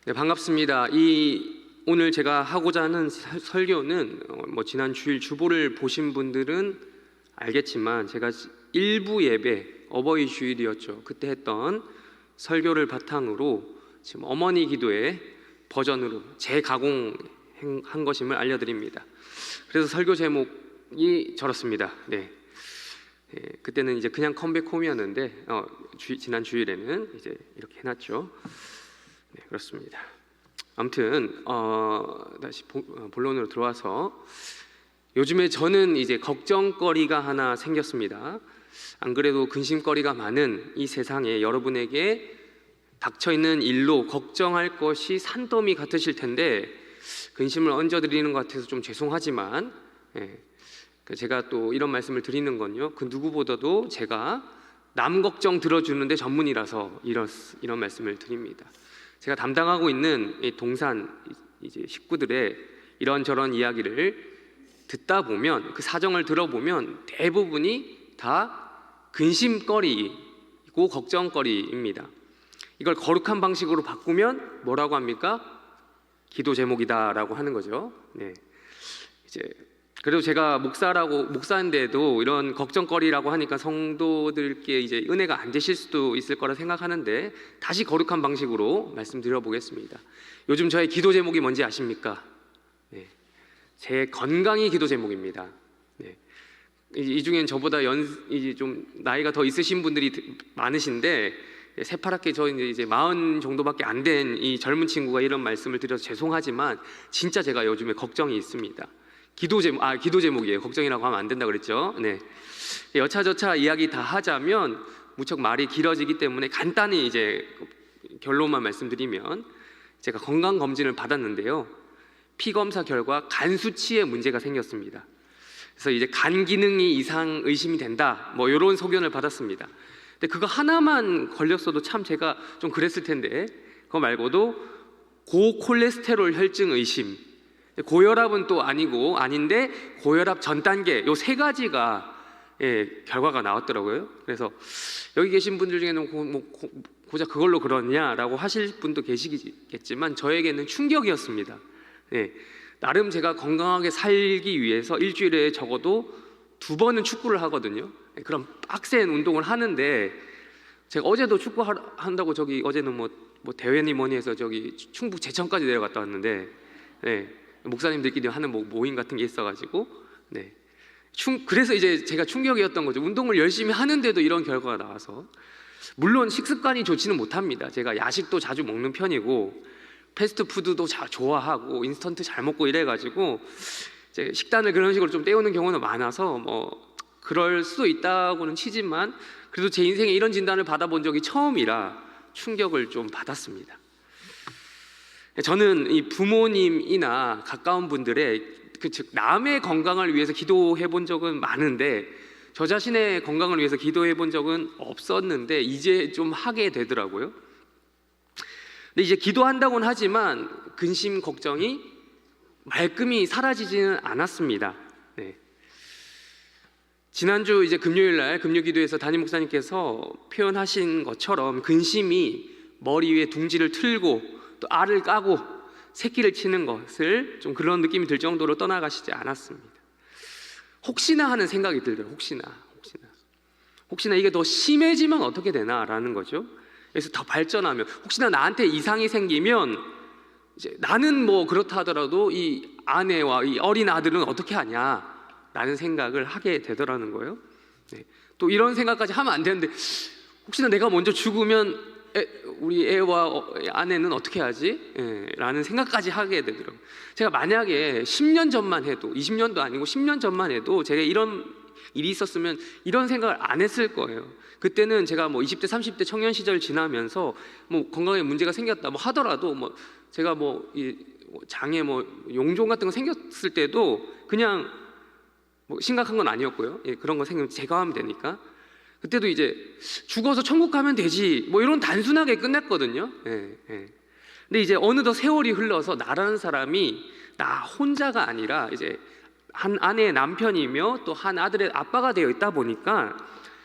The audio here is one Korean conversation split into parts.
네, 반갑습니다. 오늘 제가 하고자 하는 설교는 지난 주일 주보를 보신 분들은 알겠지만 제가 일부 예배 어버이 주일이었죠. 그때 했던 설교를 바탕으로 지금 어머니 기도의 버전으로 재가공한 것임을 알려드립니다. 그래서 설교 제목이 저렇습니다. 그때는 이제 그냥 컴백 홈이었는데 지난 주일에는 이제 이렇게 해놨죠. 네, 그렇습니다. 아무튼 다시 본론으로 들어와서 요즘에 저는 이제 걱정거리가 하나 생겼습니다. 안 그래도 근심거리가 많은 이 세상에 여러분에게 닥쳐있는 일로 걱정할 것이 산더미 같으실 텐데 근심을 얹어드리는 것 같아서 좀 죄송하지만 제가 또 이런 말씀을 드리는 건요, 그 누구보다도 제가 남 걱정 들어주는데 전문이라서 이런 말씀을 드립니다. 제가 담당하고 있는 이 동산 이제 식구들의 이런저런 이야기를 듣다 보면, 그 사정을 들어보면 대부분이 다 근심거리이고 걱정거리입니다. 이걸 거룩한 방식으로 바꾸면 뭐라고 합니까? 기도 제목이다라고 하는 거죠. 그래도 제가 목사인데도 이런 걱정거리라고 하니까 성도들께 이제 은혜가 안 되실 수도 있을 거라 생각하는데 다시 거룩한 방식으로 말씀드려 보겠습니다. 요즘 저의 기도 제목이 뭔지 아십니까? 제 건강이 기도 제목입니다. 이 중엔 저보다 좀 나이가 더 있으신 분들이 많으신데 새파랗게 저 이제 40 정도밖에 안 된 이 젊은 친구가 이런 말씀을 드려서 죄송하지만 진짜 제가 요즘에 걱정이 있습니다. 기도 제목이에요. 걱정이라고 하면 안 된다 그랬죠. 여차저차 이야기 다 하자면 무척 말이 길어지기 때문에 간단히 이제 결론만 말씀드리면, 제가 건강 검진을 받았는데요, 피 검사 결과 간 수치에 문제가 생겼습니다. 그래서 이제 간 기능이 이상 의심이 된다, 이런 소견을 받았습니다. 근데 그거 하나만 걸렸어도 참 제가 좀 그랬을 텐데, 그거 말고도 고콜레스테롤 혈증 의심, 고혈압은 또 아닌데 고혈압 전 단계, 요 세 가지가 결과가 나왔더라고요. 그래서 여기 계신 분들 중에는 고작 그걸로 그러냐라고 하실 분도 계시겠지만 저에게는 충격이었습니다. 나름 제가 건강하게 살기 위해서 일주일에 적어도 2번은 축구를 하거든요. 그럼 빡센 운동을 하는데 제가 어제도 축구 한다고 어제는 뭐 대회니 뭐니 해서 충북 제천까지 내려갔다 왔는데 목사님들끼리 하는 모임 같은 게 있어가지고 그래서 이제 제가 충격이었던 거죠. 운동을 열심히 하는데도 이런 결과가 나와서. 물론 식습관이 좋지는 못합니다. 제가 야식도 자주 먹는 편이고 패스트푸드도 좋아하고 인스턴트 잘 먹고 이래가지고 이제 식단을 그런 식으로 좀 때우는 경우는 많아서 그럴 수도 있다고는 치지만 그래도 제 인생에 이런 진단을 받아본 적이 처음이라 충격을 좀 받았습니다. 저는 이 부모님이나 가까운 분들의 즉 남의 건강을 위해서 기도해 본 적은 많은데 저 자신의 건강을 위해서 기도해 본 적은 없었는데 이제 좀 하게 되더라고요. 근데 이제 기도한다고는 하지만 근심 걱정이 말끔히 사라지지는 않았습니다. 지난주 이제 금요일날 금요기도에서 담임 목사님께서 표현하신 것처럼 근심이 머리 위에 둥지를 틀고 또 알을 까고 새끼를 치는 것을 좀 그런 느낌이 들 정도로 떠나가시지 않았습니다. 혹시나 하는 생각이 들더라고요. 혹시나 이게 더 심해지면 어떻게 되나라는 거죠. 그래서 더 발전하면 혹시나 나한테 이상이 생기면 이제 나는 그렇다 하더라도 이 아내와 이 어린 아들은 어떻게 하냐라는 생각을 하게 되더라는 거예요. 또 이런 생각까지 하면 안 되는데 혹시나 내가 먼저 죽으면 우리 애와 아내는 어떻게 하지? 라는 생각까지 하게 되더라고요. 제가 만약에 10년 전만 해도, 20년도 아니고 10년 전만 해도 제가 이런 일이 있었으면 이런 생각을 안 했을 거예요. 그때는 제가 20대 30대 청년 시절 지나면서 건강에 문제가 생겼다 하더라도 제가 장애 용종 같은 거 생겼을 때도 그냥 심각한 건 아니었고요. 그런 거 생기면 제가 하면 되니까 그때도 이제 죽어서 천국 가면 되지 이런 단순하게 끝냈거든요. 근데 이제 어느덧 세월이 흘러서 나라는 사람이 나 혼자가 아니라 이제 한 아내의 남편이며 또 한 아들의 아빠가 되어 있다 보니까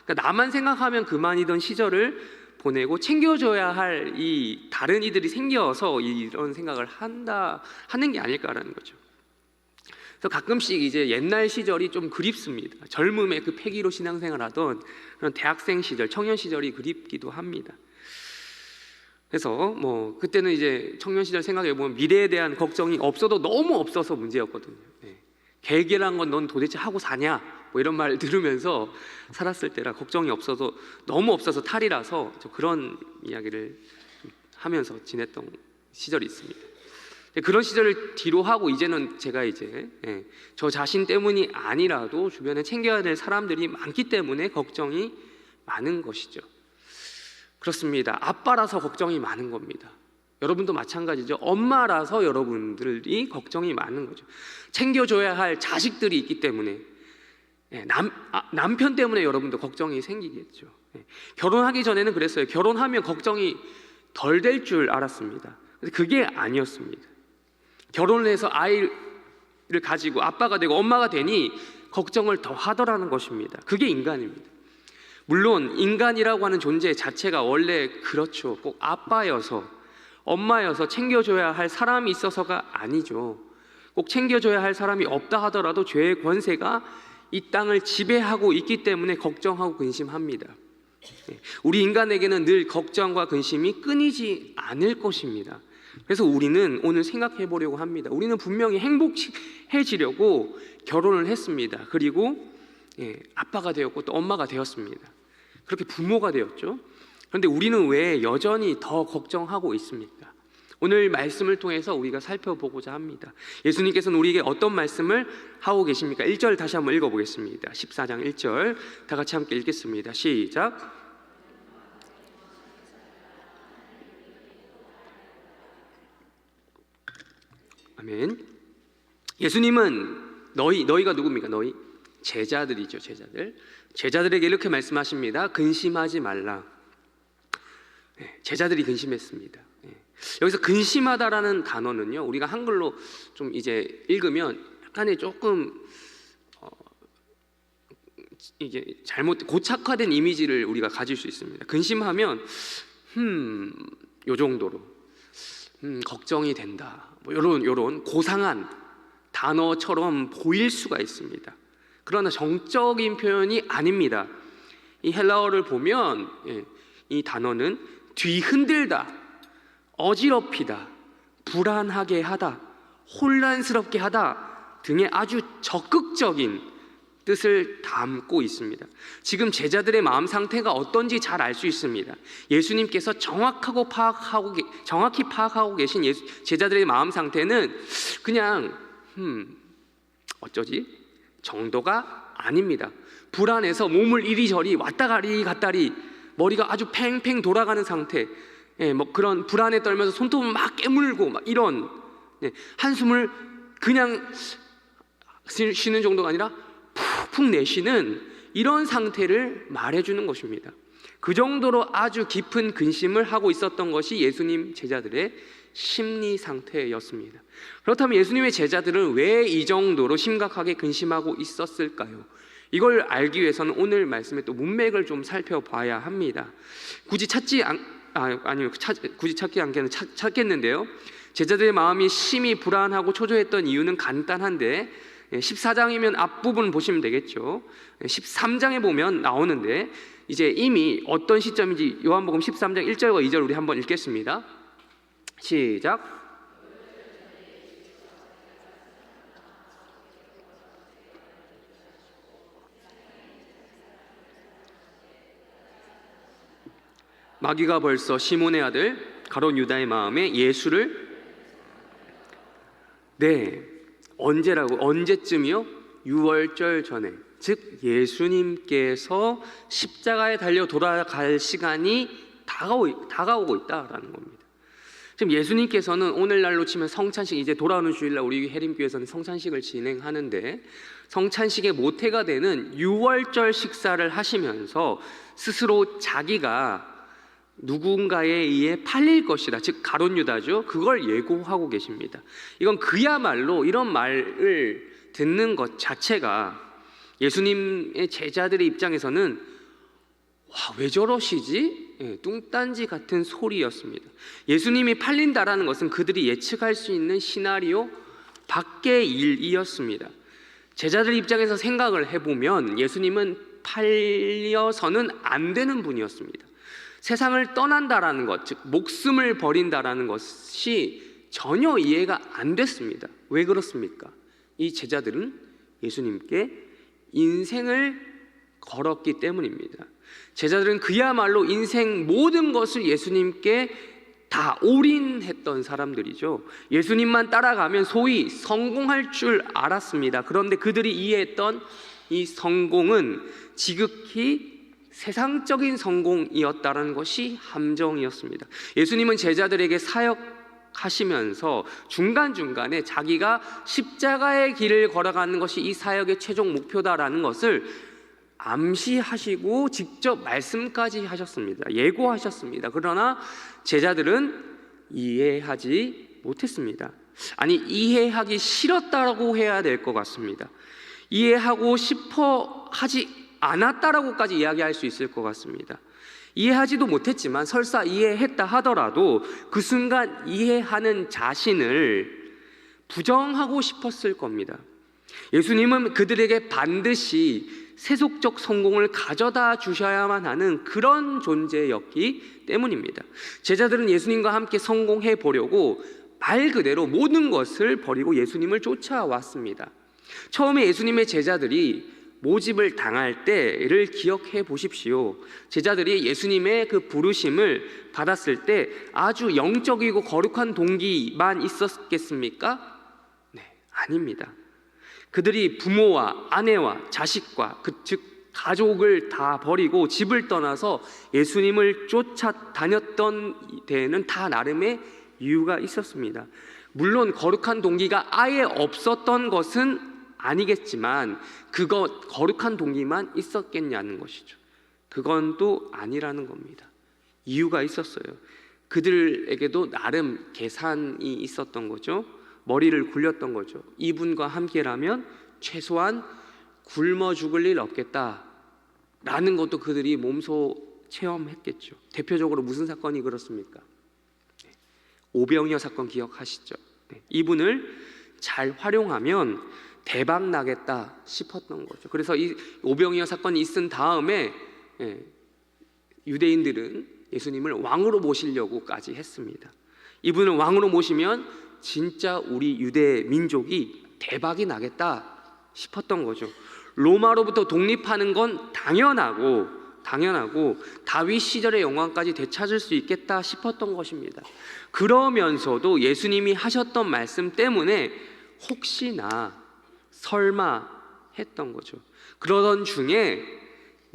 나만 생각하면 그만이던 시절을 보내고 챙겨줘야 할 이 다른 이들이 생겨서 이런 생각을 하는 게 아닐까라는 거죠. 그래서 가끔씩 이제 옛날 시절이 좀 그립습니다. 젊음의 그 패기로 신앙생활하던 그런 대학생 시절, 청년 시절이 그립기도 합니다. 그래서 뭐 그때는 이제 청년 시절 생각해 보면 미래에 대한 걱정이 없어도 너무 없어서 문제였거든요. 계획이란 건 넌 도대체 하고 사냐? 뭐 이런 말 들으면서 살았을 때라 걱정이 없어서 너무 없어서 탈이라서 그런 이야기를 하면서 지냈던 시절이 있습니다. 그런 시절을 뒤로 하고 이제는 제가 이제 저 자신 때문이 아니라도 주변에 챙겨야 될 사람들이 많기 때문에 걱정이 많은 것이죠. 그렇습니다. 아빠라서 걱정이 많은 겁니다. 여러분도 마찬가지죠. 엄마라서 여러분들이 걱정이 많은 거죠. 챙겨줘야 할 자식들이 있기 때문에 남편 때문에 여러분도 걱정이 생기겠죠. 결혼하기 전에는 그랬어요. 결혼하면 걱정이 덜 될 줄 알았습니다. 그게 아니었습니다. 결혼을 해서 아이를 가지고 아빠가 되고 엄마가 되니 걱정을 더 하더라는 것입니다. 그게 인간입니다. 물론 인간이라고 하는 존재 자체가 원래 그렇죠. 꼭 아빠여서 엄마여서 챙겨줘야 할 사람이 있어서가 아니죠. 꼭 챙겨줘야 할 사람이 없다 하더라도 죄의 권세가 이 땅을 지배하고 있기 때문에 걱정하고 근심합니다. 우리 인간에게는 늘 걱정과 근심이 끊이지 않을 것입니다. 그래서 우리는 오늘 생각해 보려고 합니다. 우리는 분명히 행복해지려고 결혼을 했습니다. 그리고 아빠가 되었고 또 엄마가 되었습니다. 그렇게 부모가 되었죠. 그런데 우리는 왜 여전히 더 걱정하고 있습니까? 오늘 말씀을 통해서 우리가 살펴보고자 합니다. 예수님께서는 우리에게 어떤 말씀을 하고 계십니까? 1절 다시 한번 읽어보겠습니다. 14장 1절 다 같이 함께 읽겠습니다. 시작. 아멘. 예수님은 너희가 누굽니까? 너희 제자들이죠. 제자들에게 이렇게 말씀하십니다. 근심하지 말라. 제자들이 근심했습니다. 여기서 근심하다라는 단어는요, 우리가 한글로 좀 이제 읽으면 약간의 조금 이게 고착화된 이미지를 우리가 가질 수 있습니다. 근심하면 요 정도로 걱정이 된다. 뭐 요런 고상한 단어처럼 보일 수가 있습니다. 그러나 정적인 표현이 아닙니다. 이 헬라어를 보면 이 단어는 뒤흔들다, 어지럽히다, 불안하게 하다, 혼란스럽게 하다 등의 아주 적극적인 뜻을 담고 있습니다. 지금 제자들의 마음 상태가 어떤지 잘 알 수 있습니다. 예수님께서 정확히 파악하고 계신 제자들의 마음 상태는 그냥 어쩌지? 정도가 아닙니다. 불안해서 몸을 이리저리 왔다가리 갔다리 머리가 아주 팽팽 돌아가는 상태, 뭐 그런 불안에 떨면서 손톱을 막 깨물고 막 이런 한숨을 그냥 쉬는 정도가 아니라 푹푹 내쉬는 이런 상태를 말해주는 것입니다. 그 정도로 아주 깊은 근심을 하고 있었던 것이 예수님 제자들의 심리 상태였습니다. 그렇다면 예수님의 제자들은 왜 이 정도로 심각하게 근심하고 있었을까요? 이걸 알기 위해서는 오늘 말씀의 또 문맥을 좀 살펴봐야 합니다. 굳이 찾지 않게는 찾겠는데요. 제자들의 마음이 심히 불안하고 초조했던 이유는 간단한데 14장이면 앞부분 보시면 되겠죠. 13장에 보면 나오는데 이제 이미 어떤 시점인지 요한복음 13장 1절과 2절 우리 한번 읽겠습니다. 시작. 마귀가 벌써 시몬의 아들 가롯 유다의 마음에 예수를 언제쯤이요? 유월절 전에, 즉 예수님께서 십자가에 달려 돌아갈 시간이 다가오고 있다라는 겁니다. 지금 예수님께서는 오늘날로 치면 성찬식, 이제 돌아오는 주일날 우리 해림교회에서는 성찬식을 진행하는데 성찬식의 모태가 되는 유월절 식사를 하시면서 스스로 자기가 누군가에 의해 팔릴 것이다, 즉 가롯 유다죠. 그걸 예고하고 계십니다. 이건 그야말로 이런 말을 듣는 것 자체가 예수님의 제자들의 입장에서는 와, 왜 저러시지? 뚱딴지 같은 소리였습니다. 예수님이 팔린다라는 것은 그들이 예측할 수 있는 시나리오 밖의 일이었습니다. 제자들 입장에서 생각을 해보면 예수님은 팔려서는 안 되는 분이었습니다. 세상을 떠난다라는 것, 즉 목숨을 버린다라는 것이 전혀 이해가 안 됐습니다. 왜 그렇습니까? 이 제자들은 예수님께 인생을 걸었기 때문입니다. 제자들은 그야말로 인생 모든 것을 예수님께 다 올인했던 사람들이죠. 예수님만 따라가면 소위 성공할 줄 알았습니다. 그런데 그들이 이해했던 이 성공은 지극히 세상적인 성공이었다는 것이 함정이었습니다. 예수님은 제자들에게 사역하시면서 중간중간에 자기가 십자가의 길을 걸어가는 것이 이 사역의 최종 목표다라는 것을 암시하시고 직접 말씀까지 하셨습니다. 예고하셨습니다. 그러나 제자들은 이해하지 못했습니다. 아니, 이해하기 싫었다고 해야 될 것 같습니다. 이해하고 싶어 하지 않았다라고까지 이야기할 수 있을 것 같습니다. 이해하지도 못했지만 설사 이해했다 하더라도 그 순간 이해하는 자신을 부정하고 싶었을 겁니다. 예수님은 그들에게 반드시 세속적 성공을 가져다 주셔야만 하는 그런 존재였기 때문입니다. 제자들은 예수님과 함께 성공해 보려고 말 그대로 모든 것을 버리고 예수님을 쫓아왔습니다. 처음에 예수님의 제자들이 모집을 당할 때를 기억해 보십시오. 제자들이 예수님의 그 부르심을 받았을 때 아주 영적이고 거룩한 동기만 있었겠습니까? 네, 아닙니다. 그들이 부모와 아내와 자식과 즉 가족을 다 버리고 집을 떠나서 예수님을 쫓아다녔던 데에는 다 나름의 이유가 있었습니다. 물론 거룩한 동기가 아예 없었던 것은 아니겠지만 거룩한 동기만 있었겠냐는 것이죠. 그건 또 아니라는 겁니다. 이유가 있었어요. 그들에게도 나름 계산이 있었던 거죠. 머리를 굴렸던 거죠. 이분과 함께라면 최소한 굶어 죽을 일 없겠다라는 것도 그들이 몸소 체험했겠죠. 대표적으로 무슨 사건이 그렇습니까? 오병이어 사건 기억하시죠? 이분을 잘 활용하면 대박 나겠다 싶었던 거죠. 그래서 이 오병이어 사건이 있은 다음에 유대인들은 예수님을 왕으로 모시려고까지 했습니다. 이분을 왕으로 모시면 진짜 우리 유대 민족이 대박이 나겠다 싶었던 거죠. 로마로부터 독립하는 건 당연하고 다윗 시절의 영광까지 되찾을 수 있겠다 싶었던 것입니다. 그러면서도 예수님이 하셨던 말씀 때문에 혹시나 설마 했던 거죠. 그러던 중에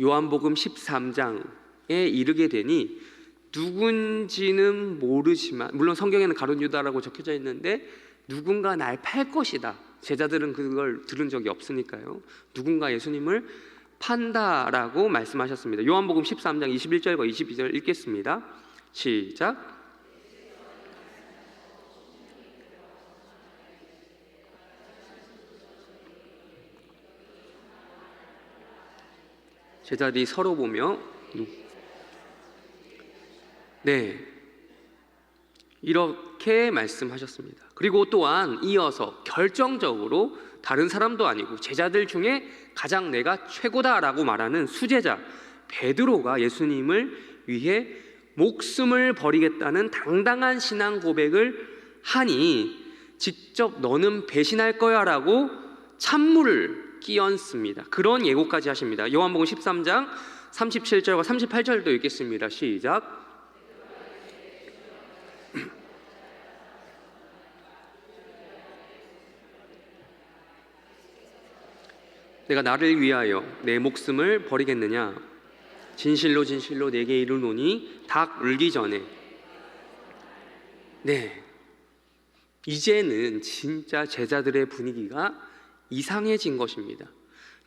요한복음 13장에 이르게 되니 누군지는 모르지만, 물론 성경에는 가룟 유다라고 적혀져 있는데 누군가 날 팔 것이다. 제자들은 그걸 들은 적이 없으니까요. 누군가 예수님을 판다라고 말씀하셨습니다. 요한복음 13장 21절과 22절 읽겠습니다. 시작. 제자들이 서로 보며 이렇게 말씀하셨습니다. 그리고 또한 이어서 결정적으로 다른 사람도 아니고 제자들 중에 가장 내가 최고다라고 말하는 수제자 베드로가 예수님을 위해 목숨을 버리겠다는 당당한 신앙 고백을 하니 직접 너는 배신할 거야 라고 찬물을 끼얹습니다. 그런 예고까지 하십니다. 요한복음 13장 37절과 38절도 읽겠습니다. 시작. 내가 나를 위하여 내 목숨을 버리겠느냐? 진실로 진실로 내게 이르노니 닭 울기 전에. 이제는 진짜 제자들의 분위기가 이상해진 것입니다.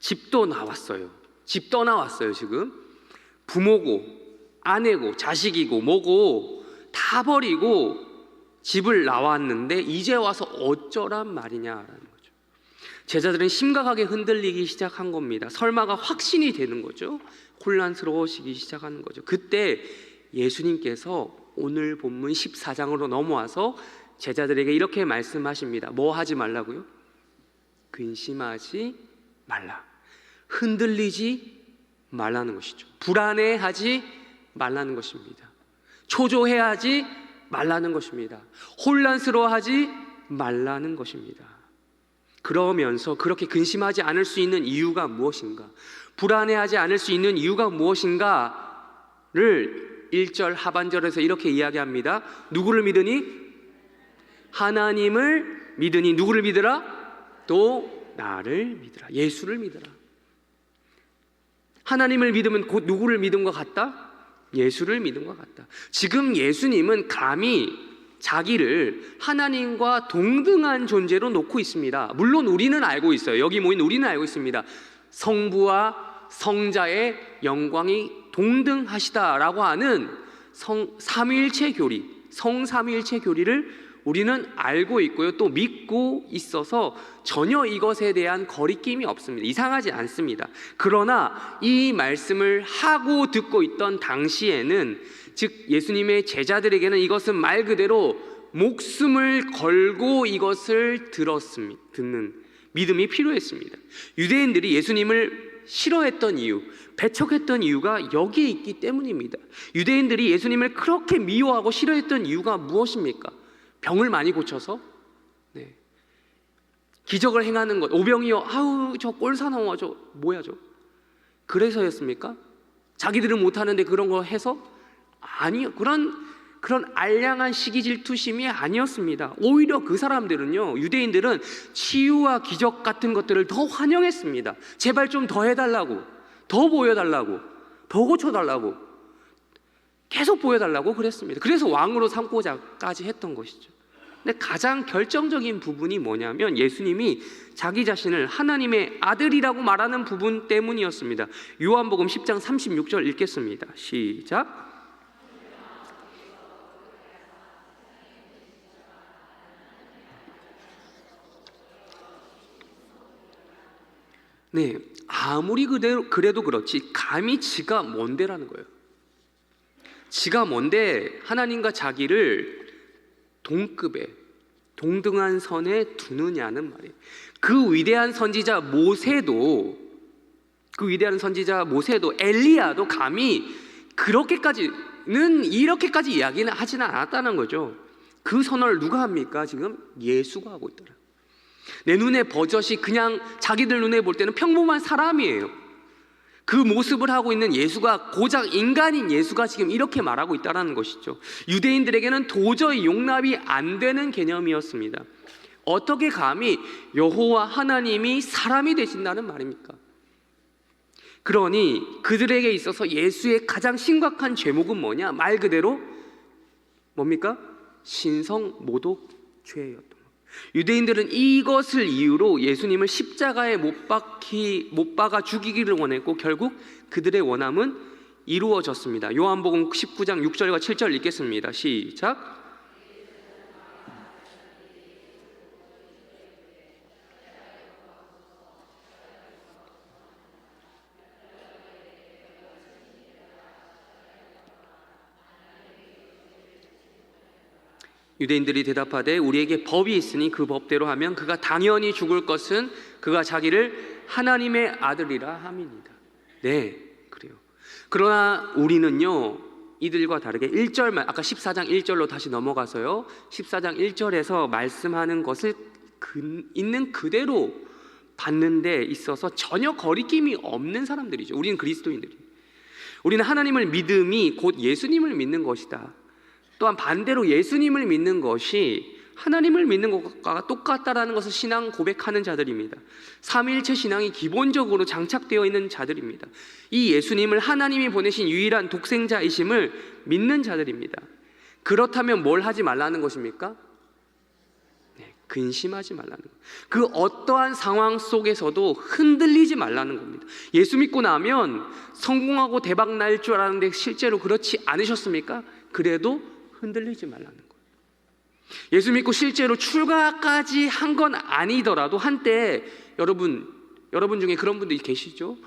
집도 나왔어요. 집 떠나왔어요. 지금 부모고 아내고 자식이고 뭐고 다 버리고 집을 나왔는데 이제 와서 어쩌란 말이냐라는 거죠. 제자들은 심각하게 흔들리기 시작한 겁니다. 설마가 확신이 되는 거죠. 혼란스러워지기 시작하는 거죠. 그때 예수님께서 오늘 본문 14장으로 넘어와서 제자들에게 이렇게 말씀하십니다. 뭐 하지 말라고요? 근심하지 말라. 흔들리지 말라는 것이죠. 불안해하지 말라는 것입니다. 초조해하지 말라는 것입니다. 혼란스러워하지 말라는 것입니다. 그러면서 그렇게 근심하지 않을 수 있는 이유가 무엇인가, 불안해하지 않을 수 있는 이유가 무엇인가를 1절 하반절에서 이렇게 이야기합니다. 누구를 믿으니? 하나님을 믿으니. 누구를 믿으라? 또 나를 믿으라. 예수를 믿으라. 하나님을 믿으면 곧 누구를 믿은 것 같다? 예수를 믿은 것 같다. 지금 예수님은 감히 자기를 하나님과 동등한 존재로 놓고 있습니다. 물론 우리는 알고 있어요. 여기 모인 우리는 알고 있습니다. 성부와 성자의 영광이 동등하시다라고 하는 삼위일체 교리, 성삼위일체 교리를 우리는 알고 있고요, 또 믿고 있어서 전혀 이것에 대한 거리낌이 없습니다. 이상하지 않습니다. 그러나 이 말씀을 하고 듣고 있던 당시에는, 즉 예수님의 제자들에게는 이것은 말 그대로 목숨을 걸고 이것을 듣는 믿음이 필요했습니다. 유대인들이 예수님을 싫어했던 이유, 배척했던 이유가 여기에 있기 때문입니다. 유대인들이 예수님을 그렇게 미워하고 싫어했던 이유가 무엇입니까? 병을 많이 고쳐서? 네. 기적을 행하는 것, 오병이어, 아우 저 꼴사나워, 저 뭐야 저, 그래서였습니까? 자기들은 못하는데 그런 거 해서? 아니요. 그런 알량한 시기 질투심이 아니었습니다. 오히려 그 사람들은요, 유대인들은 치유와 기적 같은 것들을 더 환영했습니다. 제발 좀 더 해달라고, 더 보여달라고, 더 고쳐달라고, 계속 보여달라고 그랬습니다. 그래서 왕으로 삼고자까지 했던 것이죠. 근데 가장 결정적인 부분이 뭐냐면 예수님이 자기 자신을 하나님의 아들이라고 말하는 부분 때문이었습니다. 요한복음 10장 36절 읽겠습니다. 시작. 네, 아무리 그래도 그렇지 감히 지가 뭔데라는 거예요. 지가 뭔데 하나님과 자기를 동급에, 동등한 선에 두느냐는 말이에요. 그 위대한 선지자 모세도 엘리야도 감히 이렇게까지 이야기는 하지는 않았다는 거죠. 그 선언을 누가 합니까? 지금 예수가 하고 있더라. 내 눈에 버젓이 그냥 자기들 눈에 볼 때는 평범한 사람이에요. 그 모습을 하고 있는 예수가, 고작 인간인 예수가 지금 이렇게 말하고 있다는 것이죠. 유대인들에게는 도저히 용납이 안 되는 개념이었습니다. 어떻게 감히 여호와 하나님이 사람이 되신다는 말입니까? 그러니 그들에게 있어서 예수의 가장 심각한 죄목은 뭐냐? 말 그대로 뭡니까? 신성모독죄였던 것. 유대인들은 이것을 이유로 예수님을 십자가에 못 박아 죽이기를 원했고 결국 그들의 원함은 이루어졌습니다. 요한복음 19장 6절과 7절 읽겠습니다. 시작. 유대인들이 대답하되 우리에게 법이 있으니 그 법대로 하면 그가 당연히 죽을 것은 그가 자기를 하나님의 아들이라 함이니이다. 네, 그래요. 그러나 우리는요, 이들과 다르게 1절만, 아까 14장 1절로 다시 넘어가서요, 14장 1절에서 말씀하는 것을 있는 그대로 받는 데 있어서 전혀 거리낌이 없는 사람들이죠. 우리는 그리스도인들이. 우리는 하나님을 믿음이 곧 예수님을 믿는 것이다. 또한 반대로 예수님을 믿는 것이 하나님을 믿는 것과 똑같다라는 것을 신앙 고백하는 자들입니다. 삼위일체 신앙이 기본적으로 장착되어 있는 자들입니다. 이 예수님을 하나님이 보내신 유일한 독생자이심을 믿는 자들입니다. 그렇다면 뭘 하지 말라는 것입니까? 네, 근심하지 말라는 것. 그 어떠한 상황 속에서도 흔들리지 말라는 겁니다. 예수 믿고 나면 성공하고 대박 날 줄 알았는데 실제로 그렇지 않으셨습니까? 그래도 흔들리지 말라는 거예요. 예수 믿고 실제로 출가까지 한 건 아니더라도 한때 여러분 중에 그런 분들이 계시죠?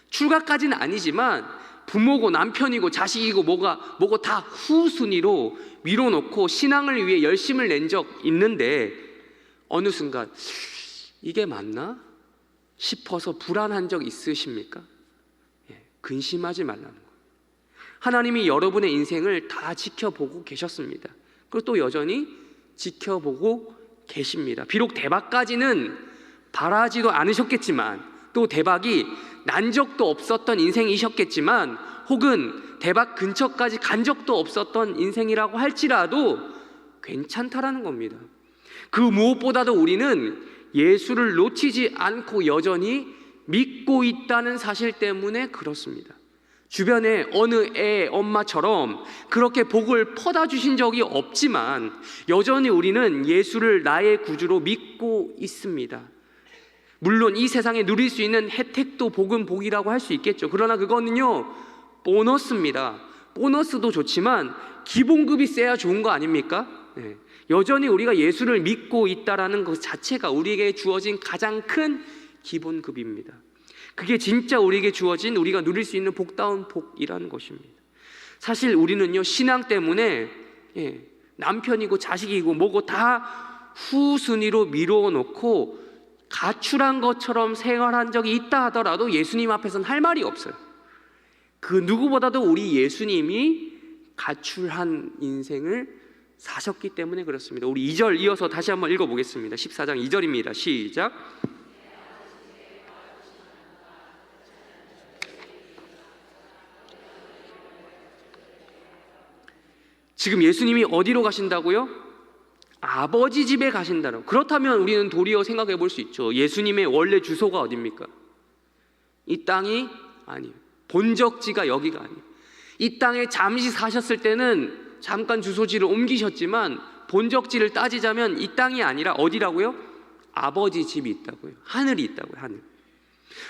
출가까지는 아니지만 부모고 남편이고 자식이고 뭐고 다 후순위로 밀어놓고 신앙을 위해 열심을 낸 적 있는데 어느 순간 이게 맞나 싶어서 불안한 적 있으십니까? 근심하지 말라는 거예요. 하나님이 여러분의 인생을 다 지켜보고 계셨습니다. 그리고 또 여전히 지켜보고 계십니다. 비록 대박까지는 바라지도 않으셨겠지만, 또 대박이 난 적도 없었던 인생이셨겠지만, 혹은 대박 근처까지 간 적도 없었던 인생이라고 할지라도 괜찮다라는 겁니다. 그 무엇보다도 우리는 예수를 놓치지 않고 여전히 믿고 있다는 사실 때문에 그렇습니다. 주변에 어느 애 엄마처럼 그렇게 복을 퍼다 주신 적이 없지만 여전히 우리는 예수를 나의 구주로 믿고 있습니다. 물론 이 세상에 누릴 수 있는 혜택도 복은 복이라고 할 수 있겠죠. 그러나 그거는요, 보너스입니다. 보너스도 좋지만 기본급이 세야 좋은 거 아닙니까? 여전히 우리가 예수를 믿고 있다라는 것 자체가 우리에게 주어진 가장 큰 기본급입니다. 그게 진짜 우리에게 주어진, 우리가 누릴 수 있는 복다운 복이라는 것입니다. 사실 우리는요, 신앙 때문에 남편이고 자식이고 뭐고 다 후순위로 미뤄놓고 가출한 것처럼 생활한 적이 있다 하더라도 예수님 앞에서는 할 말이 없어요. 그 누구보다도 우리 예수님이 가출한 인생을 사셨기 때문에 그렇습니다. 우리 2절 이어서 다시 한번 읽어보겠습니다. 14장 2절입니다. 시작. 지금 예수님이 어디로 가신다고요? 아버지 집에 가신다고. 그렇다면 우리는 도리어 생각해 볼 수 있죠. 예수님의 원래 주소가 어디입니까? 이 땅이 아니에요. 본적지가 여기가 아니에요. 이 땅에 잠시 사셨을 때는 잠깐 주소지를 옮기셨지만 본적지를 따지자면 이 땅이 아니라 어디라고요? 아버지 집이 있다고요. 하늘이 있다고요. 하늘.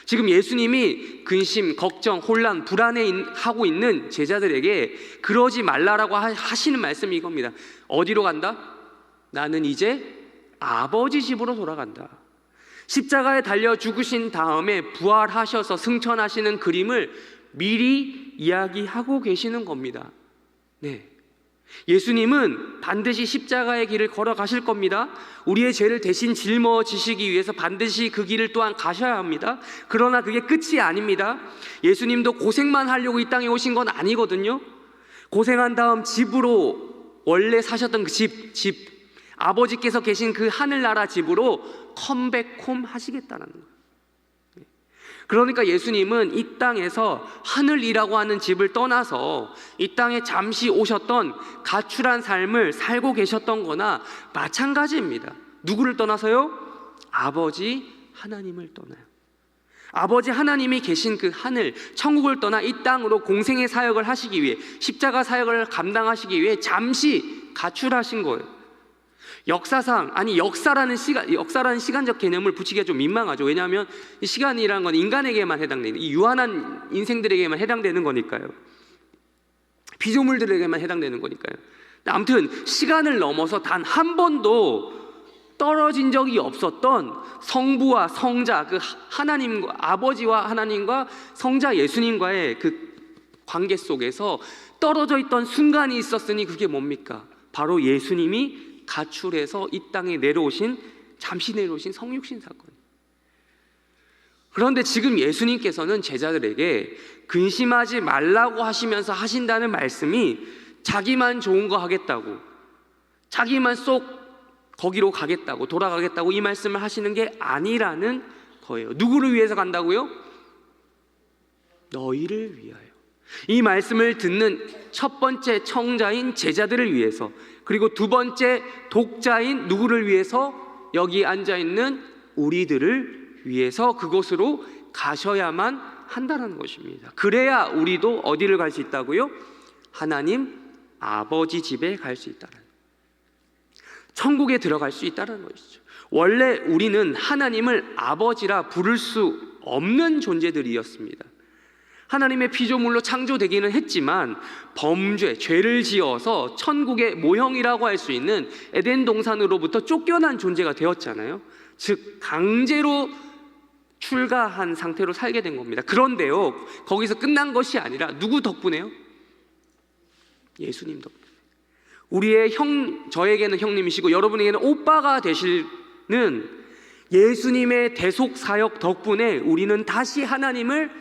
지금 예수님이 근심, 걱정, 혼란, 불안해하고 있는 제자들에게 그러지 말라라고 하시는 말씀이 이겁니다. 어디로 간다? 나는 이제 아버지 집으로 돌아간다. 십자가에 달려 죽으신 다음에 부활하셔서 승천하시는 그림을 미리 이야기하고 계시는 겁니다. 예수님은 반드시 십자가의 길을 걸어가실 겁니다. 우리의 죄를 대신 짊어지시기 위해서 반드시 그 길을 또한 가셔야 합니다. 그러나 그게 끝이 아닙니다. 예수님도 고생만 하려고 이 땅에 오신 건 아니거든요. 고생한 다음 집으로, 원래 사셨던 그 집, 아버지께서 계신 그 하늘나라 집으로 컴백홈 하시겠다는 거예요. 그러니까 예수님은 이 땅에서 하늘이라고 하는 집을 떠나서 이 땅에 잠시 오셨던 가출한 삶을 살고 계셨던 거나 마찬가지입니다. 누구를 떠나서요? 아버지 하나님을 떠나요. 아버지 하나님이 계신 그 하늘, 천국을 떠나 이 땅으로 공생의 사역을 하시기 위해, 십자가 사역을 감당하시기 위해 잠시 가출하신 거예요. 역사상, 역사라는 시간적 개념을 붙이기가 좀 민망하죠. 왜냐하면 이 시간이라는 건 인간에게만 해당되는, 이 유한한 인생들에게만 해당되는 거니까요. 피조물들에게만 해당되는 거니까요. 아무튼 시간을 넘어서 단 한 번도 떨어진 적이 없었던 성부와 성자, 그 하나님과, 아버지와 하나님과 성자 예수님과의 그 관계 속에서 떨어져 있던 순간이 있었으니 그게 뭡니까? 바로 예수님이 가출해서 이 땅에 잠시 내려오신 성육신 사건. 그런데 지금 예수님께서는 제자들에게 근심하지 말라고 하시면서 하신다는 말씀이 자기만 좋은 거 하겠다고, 자기만 쏙 거기로 가겠다고, 돌아가겠다고 이 말씀을 하시는 게 아니라는 거예요. 누구를 위해서 간다고요? 너희를 위하여. 이 말씀을 듣는 첫 번째 청자인 제자들을 위해서, 그리고 두 번째 독자인 누구를 위해서? 여기 앉아있는 우리들을 위해서 그곳으로 가셔야만 한다는 것입니다. 그래야 우리도 어디를 갈 수 있다고요? 하나님 아버지 집에 갈 수 있다는, 천국에 들어갈 수 있다는 것이죠. 원래 우리는 하나님을 아버지라 부를 수 없는 존재들이었습니다. 하나님의 피조물로 창조되기는 했지만 범죄, 죄를 지어서 천국의 모형이라고 할 수 있는 에덴 동산으로부터 쫓겨난 존재가 되었잖아요. 즉 강제로 출가한 상태로 살게 된 겁니다. 그런데요, 거기서 끝난 것이 아니라 누구 덕분에요? 예수님 덕분에. 저에게는 형님이시고 여러분에게는 오빠가 되시는 예수님의 대속 사역 덕분에 우리는 다시 하나님을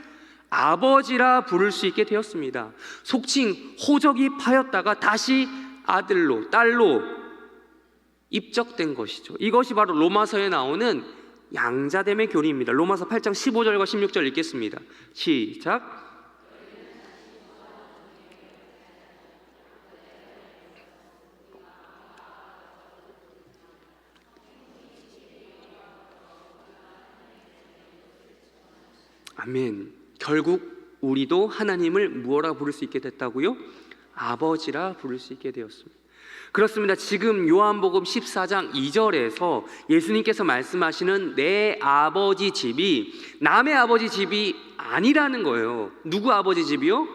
아버지라 부를 수 있게 되었습니다. 속칭 호적이 파였다가 다시 아들로, 딸로 입적된 것이죠. 이것이 바로 로마서에 나오는 양자됨의 교리입니다. 로마서 8장 15절과 16절 읽겠습니다. 시작. 아멘. 결국 우리도 하나님을 무엇라 부를 수 있게 됐다고요? 아버지라 부를 수 있게 되었습니다. 그렇습니다. 지금 요한복음 14장 2절에서 예수님께서 말씀하시는 내 아버지 집이 남의 아버지 집이 아니라는 거예요. 누구 아버지 집이요?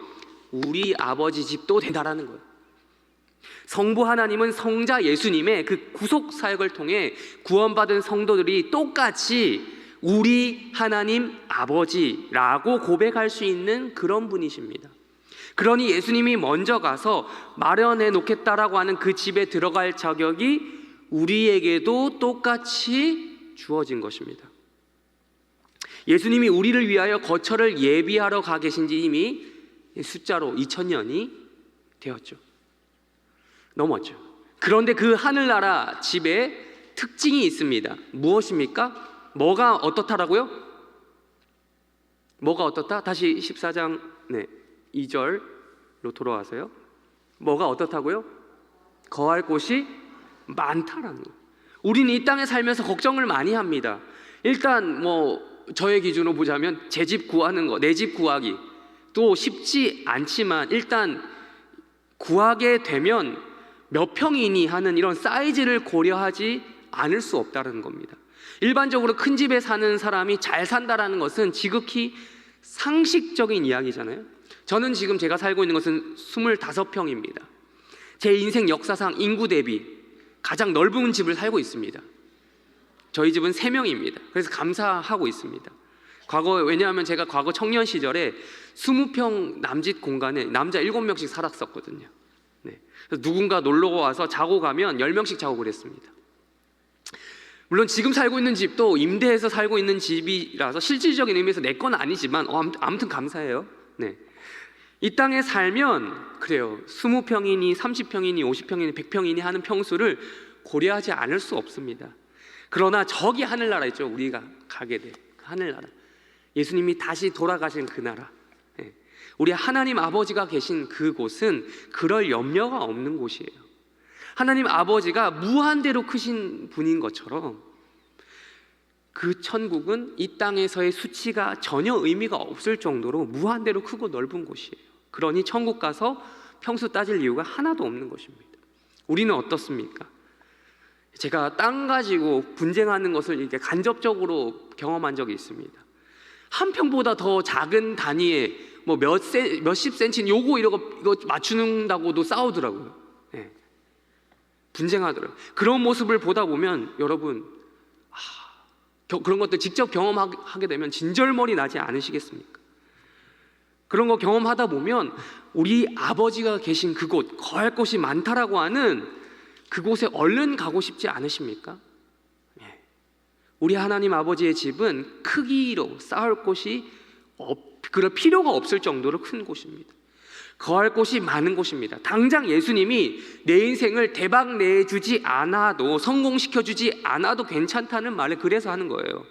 우리 아버지 집도 된다라는 거예요. 성부 하나님은 성자 예수님의 그 구속 사역을 통해 구원받은 성도들이 똑같이 우리 하나님 아버지라고 고백할 수 있는 그런 분이십니다. 그러니 예수님이 먼저 가서 마련해 놓겠다라고 하는 그 집에 들어갈 자격이 우리에게도 똑같이 주어진 것입니다. 예수님이 우리를 위하여 거처를 예비하러 가 계신 지 이미 숫자로 2000년이 되었죠. 넘었죠. 그런데 그 하늘나라 집에 특징이 있습니다. 무엇입니까? 뭐가 어떻다라고요? 뭐가 어떻다? 다시 14장 2절로 돌아와서요. 뭐가 어떻다고요? 거할 곳이 많다라는 거예요. 우리는 이 땅에 살면서 걱정을 많이 합니다. 일단 저의 기준으로 보자면 제 집 구하는 거, 내 집 구하기 또 쉽지 않지만 일단 구하게 되면 몇 평이니 하는 이런 사이즈를 고려하지 않을 수 없다는 겁니다. 일반적으로 큰 집에 사는 사람이 잘 산다라는 것은 지극히 상식적인 이야기잖아요. 저는 지금 제가 살고 있는 것은 25평입니다. 제 인생 역사상 인구 대비 가장 넓은 집을 살고 있습니다. 저희 집은 3명입니다. 그래서 감사하고 있습니다. 왜냐하면 제가 과거 청년 시절에 20평 남짓 공간에 남자 7명씩 살았었거든요. 그래서 누군가 놀러 와서 자고 가면 10명씩 자고 그랬습니다. 물론 지금 살고 있는 집도 임대해서 살고 있는 집이라서 실질적인 의미에서 내 건 아니지만 아무튼 감사해요. 이 땅에 살면 그래요. 20평이니 30평이니 50평이니 100평이니 하는 평수를 고려하지 않을 수 없습니다. 그러나 저기 하늘나라 있죠. 우리가 가게 돼 하늘나라, 예수님이 다시 돌아가신 그 나라, 우리 하나님 아버지가 계신 그곳은 그럴 염려가 없는 곳이에요. 하나님 아버지가 무한대로 크신 분인 것처럼 그 천국은 이 땅에서의 수치가 전혀 의미가 없을 정도로 무한대로 크고 넓은 곳이에요. 그러니 천국 가서 평수 따질 이유가 하나도 없는 것입니다. 우리는 어떻습니까? 제가 땅 가지고 분쟁하는 것을 이렇게 간접적으로 경험한 적이 있습니다. 한 평보다 더 작은 단위에 몇십 센치 이거 맞추는다고도 싸우더라고요. 분쟁하더라고요. 그런 모습을 보다 보면 여러분 그런 것들 직접 경험하게 되면 진절머리 나지 않으시겠습니까? 그런 거 경험하다 보면 우리 아버지가 계신 그곳, 거할 곳이 많다라고 하는 그곳에 얼른 가고 싶지 않으십니까? 우리 하나님 아버지의 집은 크기로 쌓을 곳이 그럴 필요가 없을 정도로 큰 곳입니다. 거할 곳이 많은 곳입니다. 당장 예수님이 내 인생을 대박 내주지 않아도, 성공시켜주지 않아도 괜찮다는 말을 그래서 하는 거예요.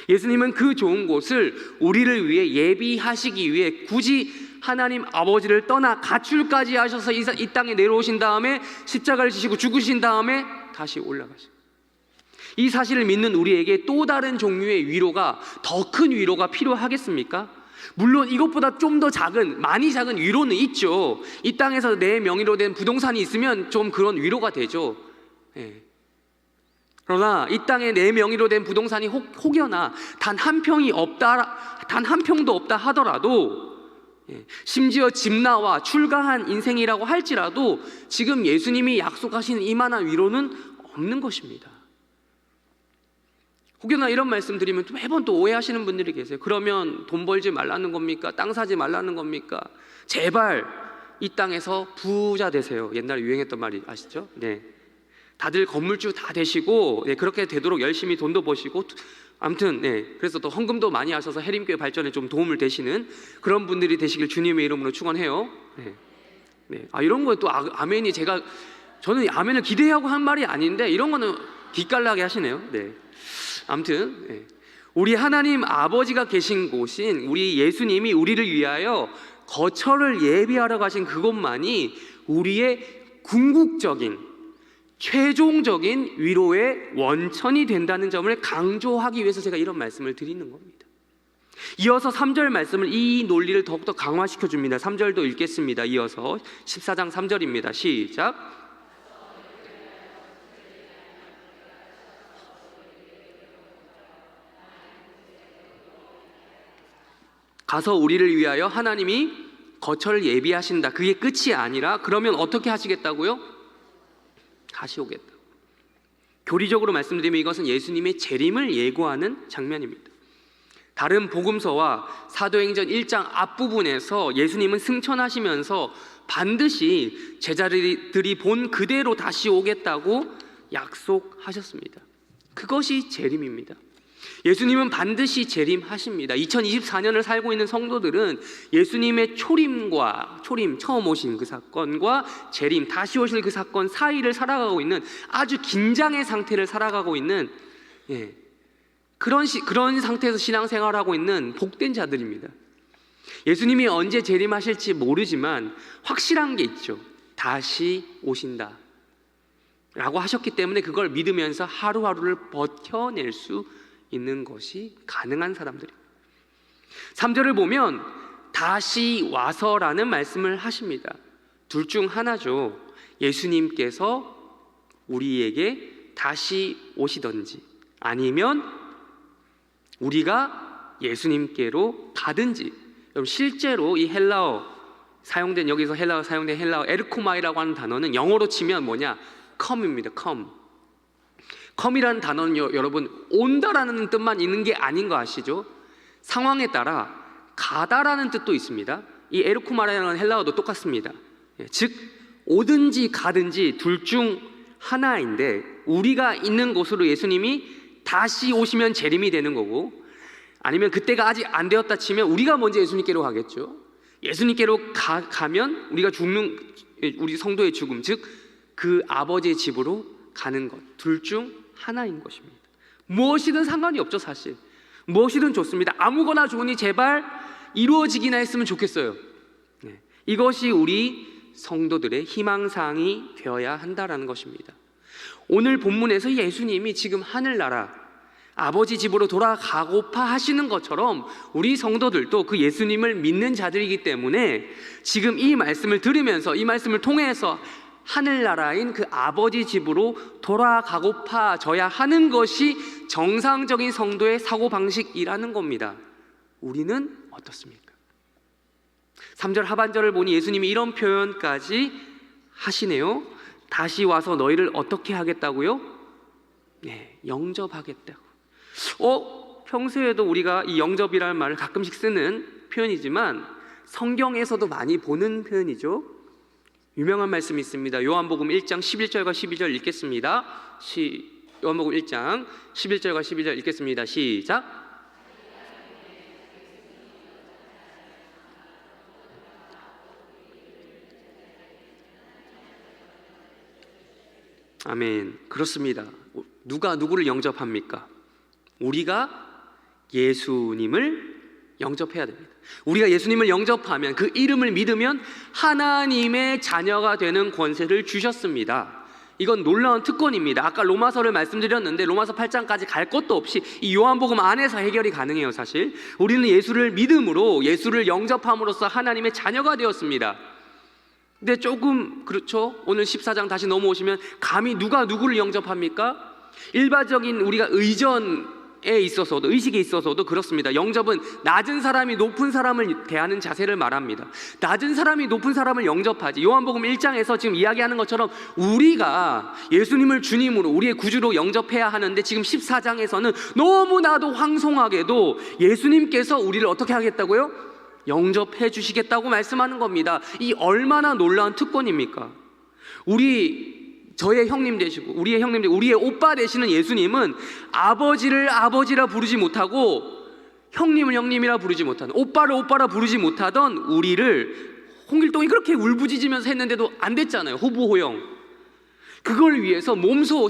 예수님은 그 좋은 곳을 우리를 위해 예비하시기 위해 굳이 하나님 아버지를 떠나 가출까지 하셔서 이 땅에 내려오신 다음에 십자가를 지시고 죽으신 다음에 다시 올라가신, 이 사실을 믿는 우리에게 또 다른 종류의 위로가, 더 큰 위로가 필요하겠습니까? 물론 이것보다 좀 더 많이 작은 위로는 있죠. 이 땅에서 내 명의로 된 부동산이 있으면 좀 그런 위로가 되죠. 그러나 이 땅에 내 명의로 된 부동산이 혹여나 단 한 평도 없다 하더라도, 심지어 집 나와 출가한 인생이라고 할지라도 지금 예수님이 약속하시는 이만한 위로는 없는 것입니다. 혹여나 이런 말씀 드리면 또 매번 또 오해하시는 분들이 계세요. 그러면 돈 벌지 말라는 겁니까? 땅 사지 말라는 겁니까? 제발 이 땅에서 부자 되세요. 옛날에 유행했던 말이 아시죠? 네. 다들 건물주 다 되시고, 네, 그렇게 되도록 열심히 돈도 버시고, 아무튼 네, 그래서 또 헌금도 많이 하셔서 해림교회 발전에 좀 도움을 되시는 그런 분들이 되시길 주님의 이름으로 축원해요. 네. 네. 이런 거에 또 아멘이 저는 아멘을 기대하고 한 말이 아닌데 이런 거는 기깔나게 하시네요. 네. 아무튼 네. 우리 하나님 아버지가 계신 곳인 우리 예수님이 우리를 위하여 거처를 예비하러 가신 그곳만이 우리의 궁극적인 최종적인 위로의 원천이 된다는 점을 강조하기 위해서 제가 이런 말씀을 드리는 겁니다. 이어서 3절 말씀을 이 논리를 더욱더 강화시켜 줍니다. 3절도 읽겠습니다. 이어서 14장 3절입니다. 시작. 가서 우리를 위하여 하나님이 거처를 예비하신다. 그게 끝이 아니라 그러면 어떻게 하시겠다고요? 다시 오겠다. 교리적으로 말씀드리면 이것은 예수님의 재림을 예고하는 장면입니다. 다른 복음서와 사도행전 1장 앞부분에서 예수님은 승천하시면서 반드시 제자들이 본 그대로 다시 오겠다고 약속하셨습니다. 그것이 재림입니다. 예수님은 반드시 재림하십니다. 2024년을 살고 있는 성도들은 예수님의 초림, 처음 오신 그 사건과 재림, 다시 오실 그 사건 사이를 살아가고 있는 아주 긴장의 상태를 살아가고 있는 그런 상태에서 신앙생활을 하고 있는 복된 자들입니다. 예수님이 언제 재림하실지 모르지만 확실한 게 있죠. 다시 오신다 라고 하셨기 때문에 그걸 믿으면서 하루하루를 버텨낼 수 있는 것이 가능한 사람들입니다. 3절을 보면 다시 와서라는 말씀을 하십니다. 둘 중 하나죠. 예수님께서 우리에게 다시 오시든지 아니면 우리가 예수님께로 가든지. 여러분 실제로 이 헬라어 사용된 여기서 사용된 헬라어 에르코마이라고 하는 단어는 영어로 치면 뭐냐? come입니다. come이라는 단어는 여러분 온다라는 뜻만 있는 게 아닌 거 아시죠? 상황에 따라 가다라는 뜻도 있습니다. 이 에르코마라는 헬라어도 똑같습니다. 즉 오든지 가든지 둘 중 하나인데 우리가 있는 곳으로 예수님이 다시 오시면 재림이 되는 거고 아니면 그때가 아직 안 되었다 치면 우리가 먼저 예수님께로 가겠죠. 예수님께로 가면 우리 성도의 죽음, 즉 그 아버지의 집으로 가는 것, 둘 중 하나인 것입니다. 무엇이든 상관이 없죠. 사실 무엇이든 좋습니다. 아무거나 좋으니 제발 이루어지기나 했으면 좋겠어요. 이것이 우리 성도들의 희망사항이 되어야 한다라는 것입니다. 오늘 본문에서 예수님이 지금 하늘나라 아버지 집으로 돌아가고파 하시는 것처럼 우리 성도들도 그 예수님을 믿는 자들이기 때문에 지금 이 말씀을 들으면서 이 말씀을 통해서 하늘나라인 그 아버지 집으로 돌아가고파져야 하는 것이 정상적인 성도의 사고방식이라는 겁니다. 우리는 어떻습니까? 3절 하반절을 보니 예수님이 이런 표현까지 하시네요. 다시 와서 너희를 어떻게 하겠다고요? 영접하겠다고. 평소에도 우리가 이 영접이라는 말을 가끔씩 쓰는 표현이지만 성경에서도 많이 보는 표현이죠. 유명한 말씀이 있습니다. 요한복음 1장 11절과 12절 읽겠습니다. 요한복음 1장 11절과 12절 읽겠습니다. 시작. 아멘. 그렇습니다. 누가 누구를 영접합니까? 우리가 예수님을 영접해야 됩니다. 우리가 예수님을 영접하면 그 이름을 믿으면 하나님의 자녀가 되는 권세를 주셨습니다. 이건 놀라운 특권입니다. 아까 로마서를 말씀드렸는데 로마서 8장까지 갈 것도 없이 이 요한복음 안에서 해결이 가능해요. 사실 우리는 예수를 믿음으로 예수를 영접함으로써 하나님의 자녀가 되었습니다. 근데 조금 그렇죠. 오늘 14장 다시 넘어오시면 감히 누가 누구를 영접합니까? 일반적인 우리가 의전에 있어서도, 의식에 있어서도 그렇습니다. 영접은 낮은 사람이 높은 사람을 대하는 자세를 말합니다. 낮은 사람이 높은 사람을 영접하지. 요한복음 1장에서 지금 이야기하는 것처럼 우리가 예수님을 주님으로, 우리의 구주로 영접해야 하는데, 지금 14장에서는 너무나도 황송하게도 예수님께서 우리를 어떻게 하겠다고요? 영접해 주시겠다고 말씀하는 겁니다. 이 얼마나 놀라운 특권입니까? 저의 형님 되시고, 우리의 형님 되시고, 우리의 오빠 되시는 예수님은 아버지를 아버지라 부르지 못하고, 형님을 형님이라 부르지 못하는, 오빠를 오빠라 부르지 못하던 우리를 홍길동이 그렇게 울부짖으면서 했는데도 안 됐잖아요. 호부호영. 그걸 위해서 몸소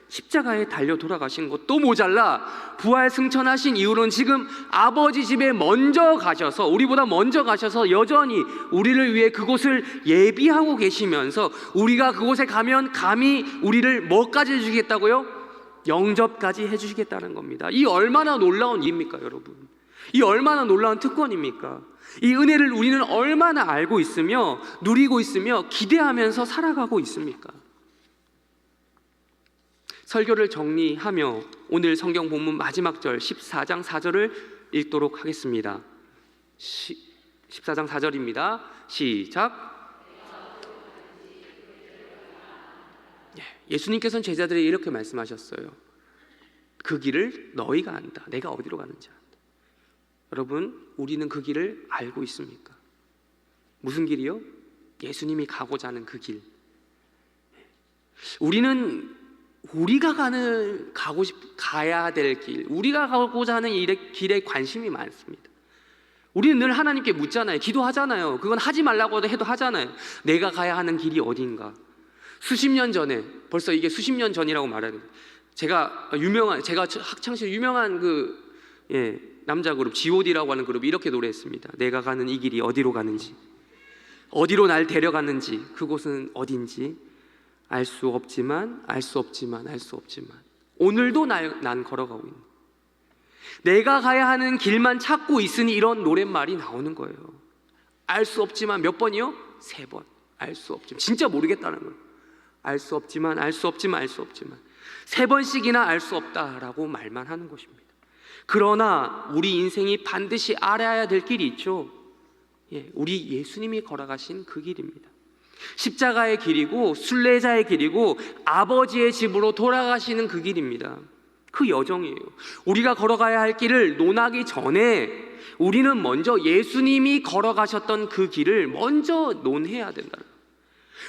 십자가에 달려 돌아가신 것도 모자라 부활 승천하신 이후로는 지금 아버지 집에 먼저 가셔서, 우리보다 먼저 가셔서 여전히 우리를 위해 그곳을 예비하고 계시면서, 우리가 그곳에 가면 감히 우리를 뭐까지 해주시겠다고요? 영접까지 해주시겠다는 겁니다. 이 얼마나 놀라운 일입니까, 여러분? 이 얼마나 놀라운 특권입니까? 이 은혜를 우리는 얼마나 알고 있으며 누리고 있으며 기대하면서 살아가고 있습니까? 설교를 정리하며 오늘 성경 본문 마지막 절 14장 4절을 읽도록 하겠습니다. 14장 4절입니다. 시작. 예수님께서는 제자들에게 이렇게 말씀하셨어요. 그 길을 너희가 안다. 내가 어디로 가는지 안다. 여러분, 우리는 그 길을 알고 있습니까? 무슨 길이요? 예수님이 가고자 하는 그 길. 우리는 우리가 가야 될 길, 우리가 가고자 하는 길에 관심이 많습니다. 우리는 늘 하나님께 묻잖아요. 기도하잖아요. 그건 하지 말라고 해도 하잖아요. 내가 가야 하는 길이 어딘가. 수십 년 전에, 벌써 이게 수십 년 전이라고 말해야 돼요. 제가 학창시절 유명한 남자 그룹 G.O.D라고 하는 그룹이 이렇게 노래했습니다. 내가 가는 이 길이 어디로 가는지, 어디로 날 데려가는지, 그곳은 어딘지 알 수 없지만 오늘도 난 걸어가고 있는, 내가 가야 하는 길만 찾고 있으니 이런 노랫말이 나오는 거예요. 알 수 없지만 몇 번이요? 3번. 알 수 없지만, 진짜 모르겠다는 거예요. 알 수 없지만 3번씩이나 알 수 없다라고 말만 하는 것입니다. 그러나 우리 인생이 반드시 알아야 될 길이 있죠. 우리 예수님이 걸어가신 그 길입니다. 십자가의 길이고 순례자의 길이고 아버지의 집으로 돌아가시는 그 길입니다. 그 여정이에요. 우리가 걸어가야 할 길을 논하기 전에 우리는 먼저 예수님이 걸어가셨던 그 길을 먼저 논해야 된다.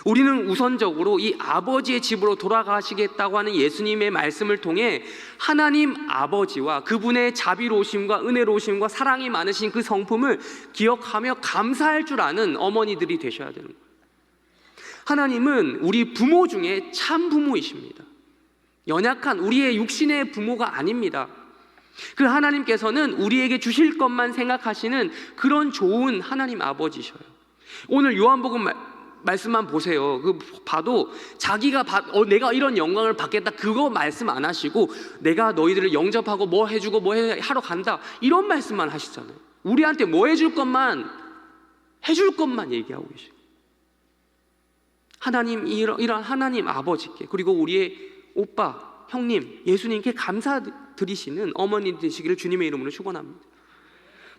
우리는 우선적으로 이 아버지의 집으로 돌아가시겠다고 하는 예수님의 말씀을 통해 하나님 아버지와 그분의 자비로우심과 은혜로우심과 사랑이 많으신 그 성품을 기억하며 감사할 줄 아는 어머니들이 되셔야 되는 거예요. 하나님은 우리 부모 중에 참 부모이십니다. 연약한 우리의 육신의 부모가 아닙니다. 그 하나님께서는 우리에게 주실 것만 생각하시는 그런 좋은 하나님 아버지셔요. 오늘 요한복음 말씀만 보세요. 봐도 자기가 내가 이런 영광을 받겠다 그거 말씀 안 하시고, 내가 너희들을 영접하고 뭐 해주고 하러 간다 이런 말씀만 하시잖아요. 우리한테 뭐 해줄 것만 얘기하고 계시고, 하나님, 이런 하나님 아버지께, 그리고 우리의 오빠, 형님, 예수님께 감사드리시는 어머니 되시기를 주님의 이름으로 축원합니다.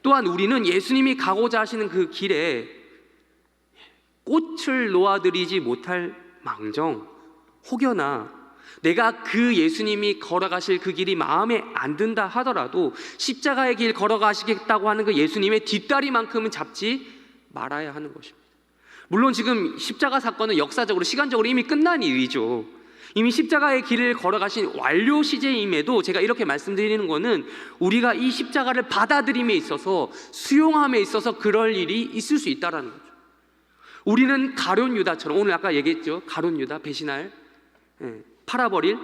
또한 우리는 예수님이 가고자 하시는 그 길에 꽃을 놓아드리지 못할 망정, 혹여나 내가 그 예수님이 걸어가실 그 길이 마음에 안 든다 하더라도 십자가의 길 걸어가시겠다고 하는 그 예수님의 뒷다리만큼은 잡지 말아야 하는 것입니다. 물론 지금 십자가 사건은 역사적으로 시간적으로 이미 끝난 일이죠. 이미 십자가의 길을 걸어가신 완료 시제임에도 제가 이렇게 말씀드리는 것은 우리가 이 십자가를 받아들임에 있어서, 수용함에 있어서 그럴 일이 있을 수 있다는 거죠. 우리는 가룟 유다처럼, 오늘 아까 얘기했죠. 가룟 유다, 배신할, 팔아버릴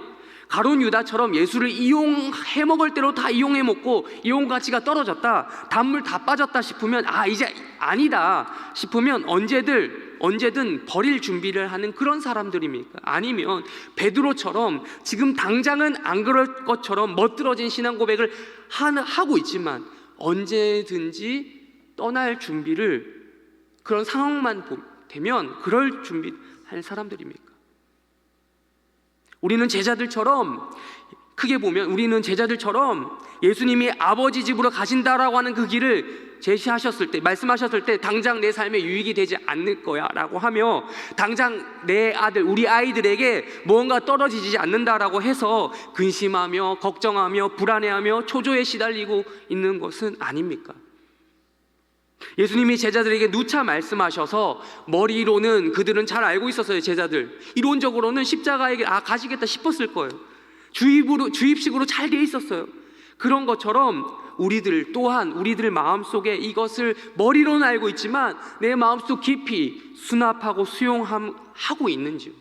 가룟 유다처럼 예수를 이용해 먹을 대로 다 이용해 먹고 이용 가치가 떨어졌다, 단물 다 빠졌다 싶으면 이제 아니다 싶으면 언제든 버릴 준비를 하는 그런 사람들입니까? 아니면 베드로처럼 지금 당장은 안 그럴 것처럼 멋들어진 신앙 고백을 하고 있지만 언제든지 떠날 준비를, 그런 상황만 되면 그럴 준비할 사람들입니까? 우리는 제자들처럼 크게 보면 우리는 제자들처럼 예수님이 아버지 집으로 가신다라고 하는 그 길을 제시하셨을 때, 말씀하셨을 때 당장 내 삶에 유익이 되지 않을 거야 라고 하며, 당장 내 아들, 우리 아이들에게 뭔가 떨어지지 않는다라고 해서 근심하며 걱정하며 불안해하며 초조에 시달리고 있는 것은 아닙니까? 예수님이 제자들에게 누차 말씀하셔서 머리로는 그들은 잘 알고 있었어요. 제자들 이론적으로는 십자가에게 가시겠다 싶었을 거예요. 주입식으로 잘 돼 있었어요. 그런 것처럼 우리들 또한 우리들 마음속에 이것을 머리로는 알고 있지만 내 마음속 깊이 수납하고 수용하고 있는지,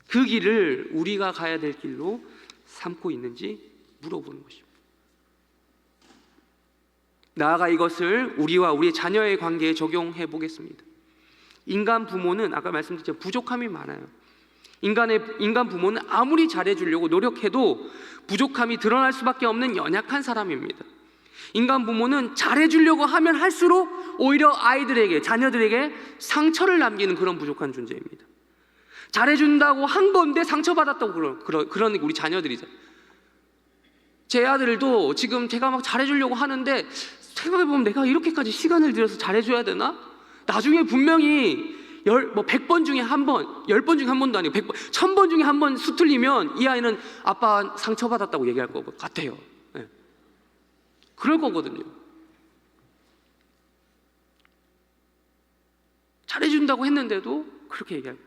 그 길을 우리가 가야 될 길로 삼고 있는지 물어보는 것입니다. 나아가 이것을 우리와 우리 자녀의 관계에 적용해 보겠습니다. 인간 부모는 아까 말씀드렸죠, 부족함이 많아요. 인간 부모는 아무리 잘해주려고 노력해도 부족함이 드러날 수밖에 없는 연약한 사람입니다. 인간 부모는 잘해주려고 하면 할수록 오히려 아이들에게, 자녀들에게 상처를 남기는 그런 부족한 존재입니다. 잘해준다고 한 건데 상처받았다고 그런 우리 자녀들이죠. 제 아들도 지금 제가 막 잘해주려고 하는데 생각해보면 내가 이렇게까지 시간을 들여서 잘해줘야 되나? 나중에 분명히 100번 중에 한 번, 10번 중에 한 번도 아니고 100번, 1000번 중에 한 번 수틀리면 이 아이는 아빠 상처받았다고 얘기할 것 같아요. 네. 그럴 거거든요. 잘해준다고 했는데도 그렇게 얘기해요.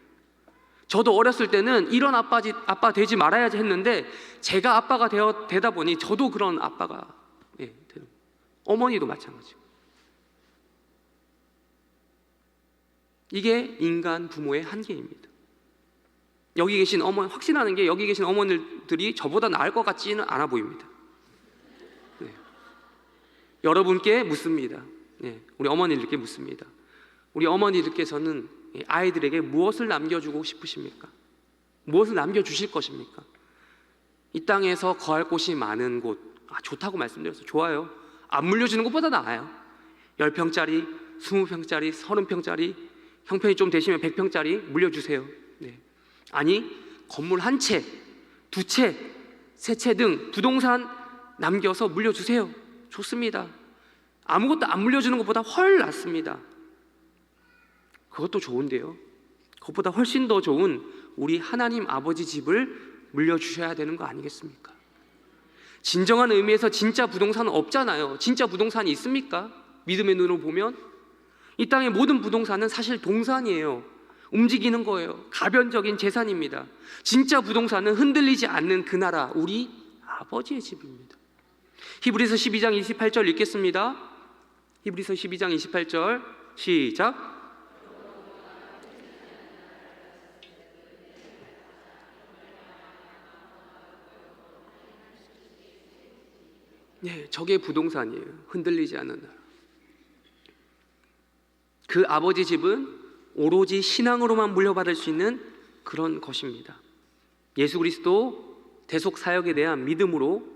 저도 어렸을 때는 이런 아빠 되지 말아야지 했는데 제가 아빠가 되다 보니 저도 그런 아빠가 되는. 어머니도 마찬가지고. 이게 인간 부모의 한계입니다. 여기 계신 어머니, 확신하는 게 여기 계신 어머니들이 저보다 나을 것 같지는 않아 보입니다. 네. 여러분께 묻습니다. 네. 우리 어머니들께 묻습니다. 우리 어머니들께서는 아이들에게 무엇을 남겨주고 싶으십니까? 무엇을 남겨주실 것입니까? 이 땅에서 거할 곳이 많은 곳, 좋다고 말씀드렸어요. 좋아요. 안 물려주는 것보다 나아요. 10평짜리, 20평짜리, 30평짜리, 형편이 좀 되시면 100평짜리 물려주세요. 네. 아니, 건물 한 채, 두 채, 세 채 등 부동산 남겨서 물려주세요. 좋습니다. 아무것도 안 물려주는 것보다 훨 낫습니다. 그것도 좋은데요, 그것보다 훨씬 더 좋은 우리 하나님 아버지 집을 물려주셔야 되는 거 아니겠습니까? 진정한 의미에서 진짜 부동산은 없잖아요. 진짜 부동산이 있습니까? 믿음의 눈으로 보면 이 땅의 모든 부동산은 사실 동산이에요. 움직이는 거예요. 가변적인 재산입니다. 진짜 부동산은 흔들리지 않는 그 나라, 우리 아버지의 집입니다. 히브리서 12장 28절 읽겠습니다. 히브리서 12장 28절 시작. 네, 저게 부동산이에요. 흔들리지 않는 나라. 그 아버지 집은 오로지 신앙으로만 물려받을 수 있는 그런 것입니다. 예수 그리스도 대속 사역에 대한 믿음으로,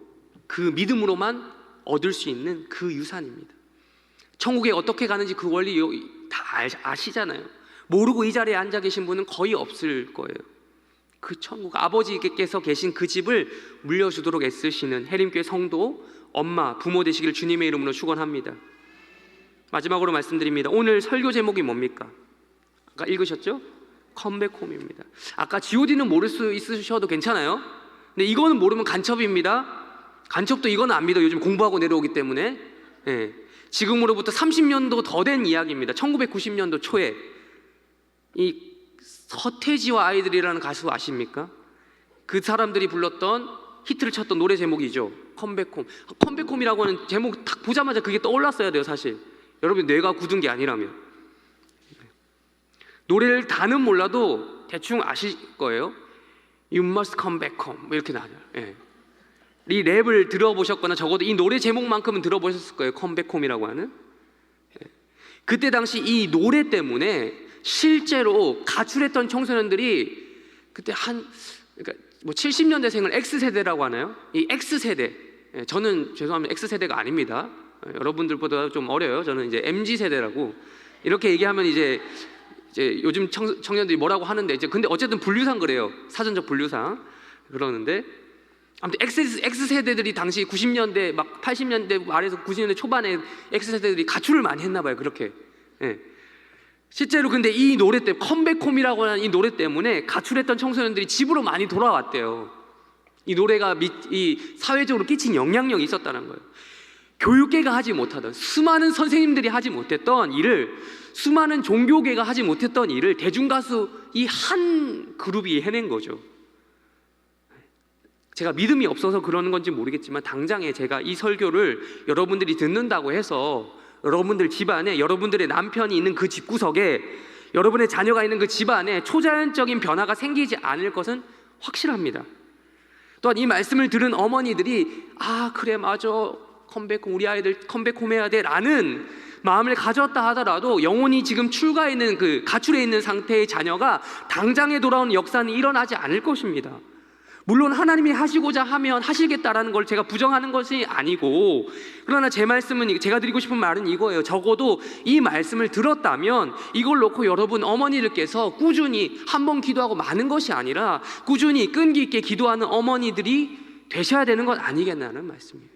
그 믿음으로만 얻을 수 있는 그 유산입니다. 천국에 어떻게 가는지 그 원리 다 아시잖아요. 모르고 이 자리에 앉아 계신 분은 거의 없을 거예요. 그 천국, 아버지께서 계신 그 집을 물려주도록 애쓰시는 해림교회 성도, 엄마, 부모 되시길 주님의 이름으로 축원합니다. 마지막으로 말씀드립니다. 오늘 설교 제목이 뭡니까? 아까 읽으셨죠? 컴백홈입니다. 아까 GOD는 모를 수 있으셔도 괜찮아요. 근데 이거는 모르면 간첩입니다. 간첩도 이건 안 믿어. 요즘 공부하고 내려오기 때문에. 예. 지금으로부터 30년도 더 된 이야기입니다. 1990년도 초에 이 서태지와 아이들이라는 가수 아십니까? 그 사람들이 불렀던, 히트를 쳤던 노래 제목이죠. 컴백홈. 컴백홈이라고 하는 제목 딱 보자마자 그게 떠올랐어야 돼요, 사실. 여러분 뇌가 굳은 게 아니라면. 노래를 다는 몰라도 대충 아실 거예요. You must come back home, 뭐 이렇게 나와요. 예. 이 랩을 들어보셨거나 적어도 이 노래 제목만큼은 들어보셨을 거예요. 컴백홈이라고 하는. 예. 그때 당시 이 노래 때문에 실제로 가출했던 청소년들이 그때 그러니까 뭐 70년대생을 X세대라고 하나요? 이 X세대, 예, 저는 죄송합니다, X세대가 아닙니다. 예, 여러분들보다 좀 어려요. 저는 이제 MZ세대라고 이렇게 얘기하면 이제 요즘 청년들이 뭐라고 하는데, 이제 근데 어쨌든 분류상 그래요. 사전적 분류상. 그러는데 아무튼 X세대들이 당시 90년대 막 80년대 말에서 90년대 초반에 X세대들이 가출을 많이 했나 봐요. 그렇게. 예. 실제로 근데 이 노래 때문에 컴백홈이라고 하는 이 노래 때문에 가출했던 청소년들이 집으로 많이 돌아왔대요. 이 노래가 이 사회적으로 끼친 영향력이 있었다는 거예요. 교육계가 하지 못하던, 수많은 선생님들이 하지 못했던 일을, 수많은 종교계가 하지 못했던 일을 대중가수 이 한 그룹이 해낸 거죠. 제가 믿음이 없어서 그러는 건지 모르겠지만 당장에 제가 이 설교를 여러분들이 듣는다고 해서 여러분들 집안에, 여러분들의 남편이 있는 그 집구석에, 여러분의 자녀가 있는 그 집안에 초자연적인 변화가 생기지 않을 것은 확실합니다. 또한 이 말씀을 들은 어머니들이 아 그래 맞아, 컴백홈, 우리 아이들 컴백홈 해야 돼 라는 마음을 가졌다 하더라도 영혼이 지금 출가해 있는 그 가출해 있는 상태의 자녀가 당장에 돌아오는 역사는 일어나지 않을 것입니다. 물론 하나님이 하시고자 하면 하시겠다라는 걸 제가 부정하는 것이 아니고, 그러나 제 말씀은, 제가 드리고 싶은 말은 이거예요. 적어도 이 말씀을 들었다면 이걸 놓고 여러분 어머니들께서 꾸준히 한 번 기도하고 마는 것이 아니라 꾸준히 끈기 있게 기도하는 어머니들이 되셔야 되는 것 아니겠나는 말씀이에요.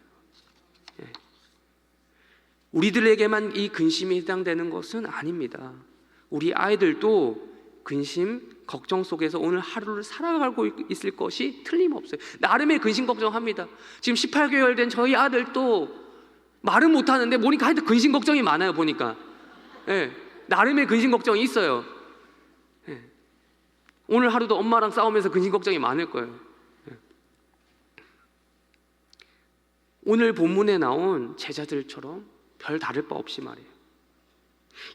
우리들에게만 이 근심이 해당되는 것은 아닙니다. 우리 아이들도 근심, 걱정 속에서 오늘 하루를 살아가고 있을 것이 틀림없어요. 나름의 근심 걱정합니다. 지금 18개월 된 저희 아들도 말은 못하는데 보니까 하여튼 근심 걱정이 많아요. 보니까 나름의 근심 걱정이 있어요. 오늘 하루도 엄마랑 싸우면서 근심 걱정이 많을 거예요. 오늘 본문에 나온 제자들처럼 별 다를 바 없이 말이에요.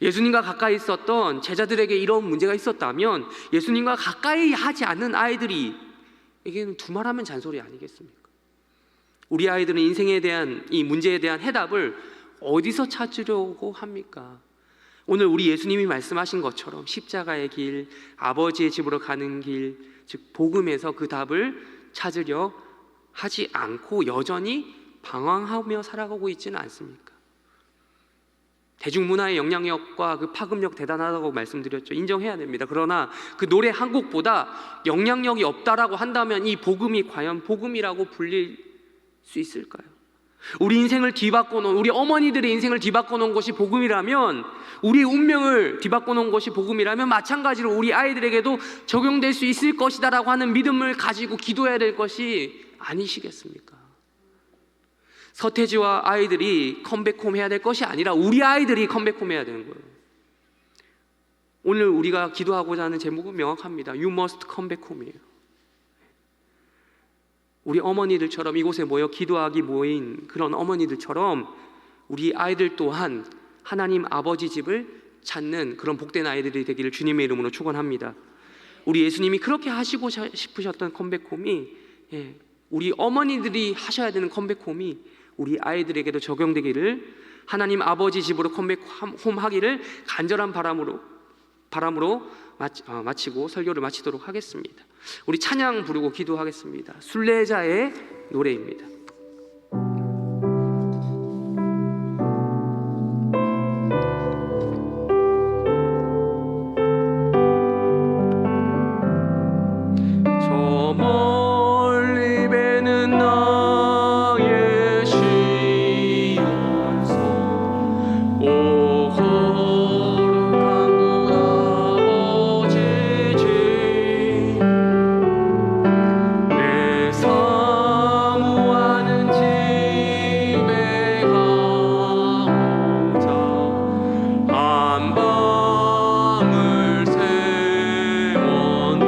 예수님과 가까이 있었던 제자들에게 이런 문제가 있었다면 예수님과 가까이 하지 않는 아이들이 에게는 두말하면 잔소리 아니겠습니까? 우리 아이들은 인생에 대한 이 문제에 대한 해답을 어디서 찾으려고 합니까? 오늘 우리 예수님이 말씀하신 것처럼 십자가의 길, 아버지의 집으로 가는 길, 즉 복음에서 그 답을 찾으려 하지 않고 여전히 방황하며 살아가고 있지는 않습니까? 대중문화의 영향력과 그 파급력 대단하다고 말씀드렸죠. 인정해야 됩니다. 그러나 그 노래 한 곡보다 영향력이 없다라고 한다면 이 복음이 과연 복음이라고 불릴 수 있을까요? 우리 인생을 뒤바꿔 놓은, 우리 어머니들의 인생을 뒤바꿔 놓은 것이 복음이라면, 우리 운명을 뒤바꿔 놓은 것이 복음이라면 마찬가지로 우리 아이들에게도 적용될 수 있을 것이다라고 하는 믿음을 가지고 기도해야 될 것이 아니시겠습니까? 서태지와 아이들이 컴백홈 해야 될 것이 아니라 우리 아이들이 컴백홈 해야 되는 거예요. 오늘 우리가 기도하고자 하는 제목은 명확합니다. You must come back home이에요. 우리 어머니들처럼 이곳에 모여 기도하기 모인 그런 어머니들처럼 우리 아이들 또한 하나님 아버지 집을 찾는 그런 복된 아이들이 되기를 주님의 이름으로 축원합니다. 우리 예수님이 그렇게 하시고 싶으셨던 컴백홈이, 우리 어머니들이 하셔야 되는 컴백홈이 우리 아이들에게도 적용되기를, 하나님 아버지 집으로 컴백홈 하기를 간절한 바람으로 마치고 설교를 마치도록 하겠습니다. 우리 찬양 부르고 기도하겠습니다. 순례자의 노래입니다. 저 멀리 배는 나의 시온성, 오 거룩한 문 아버지 집, 내 사모하는 집에 가고자 한 밤을 새웠네.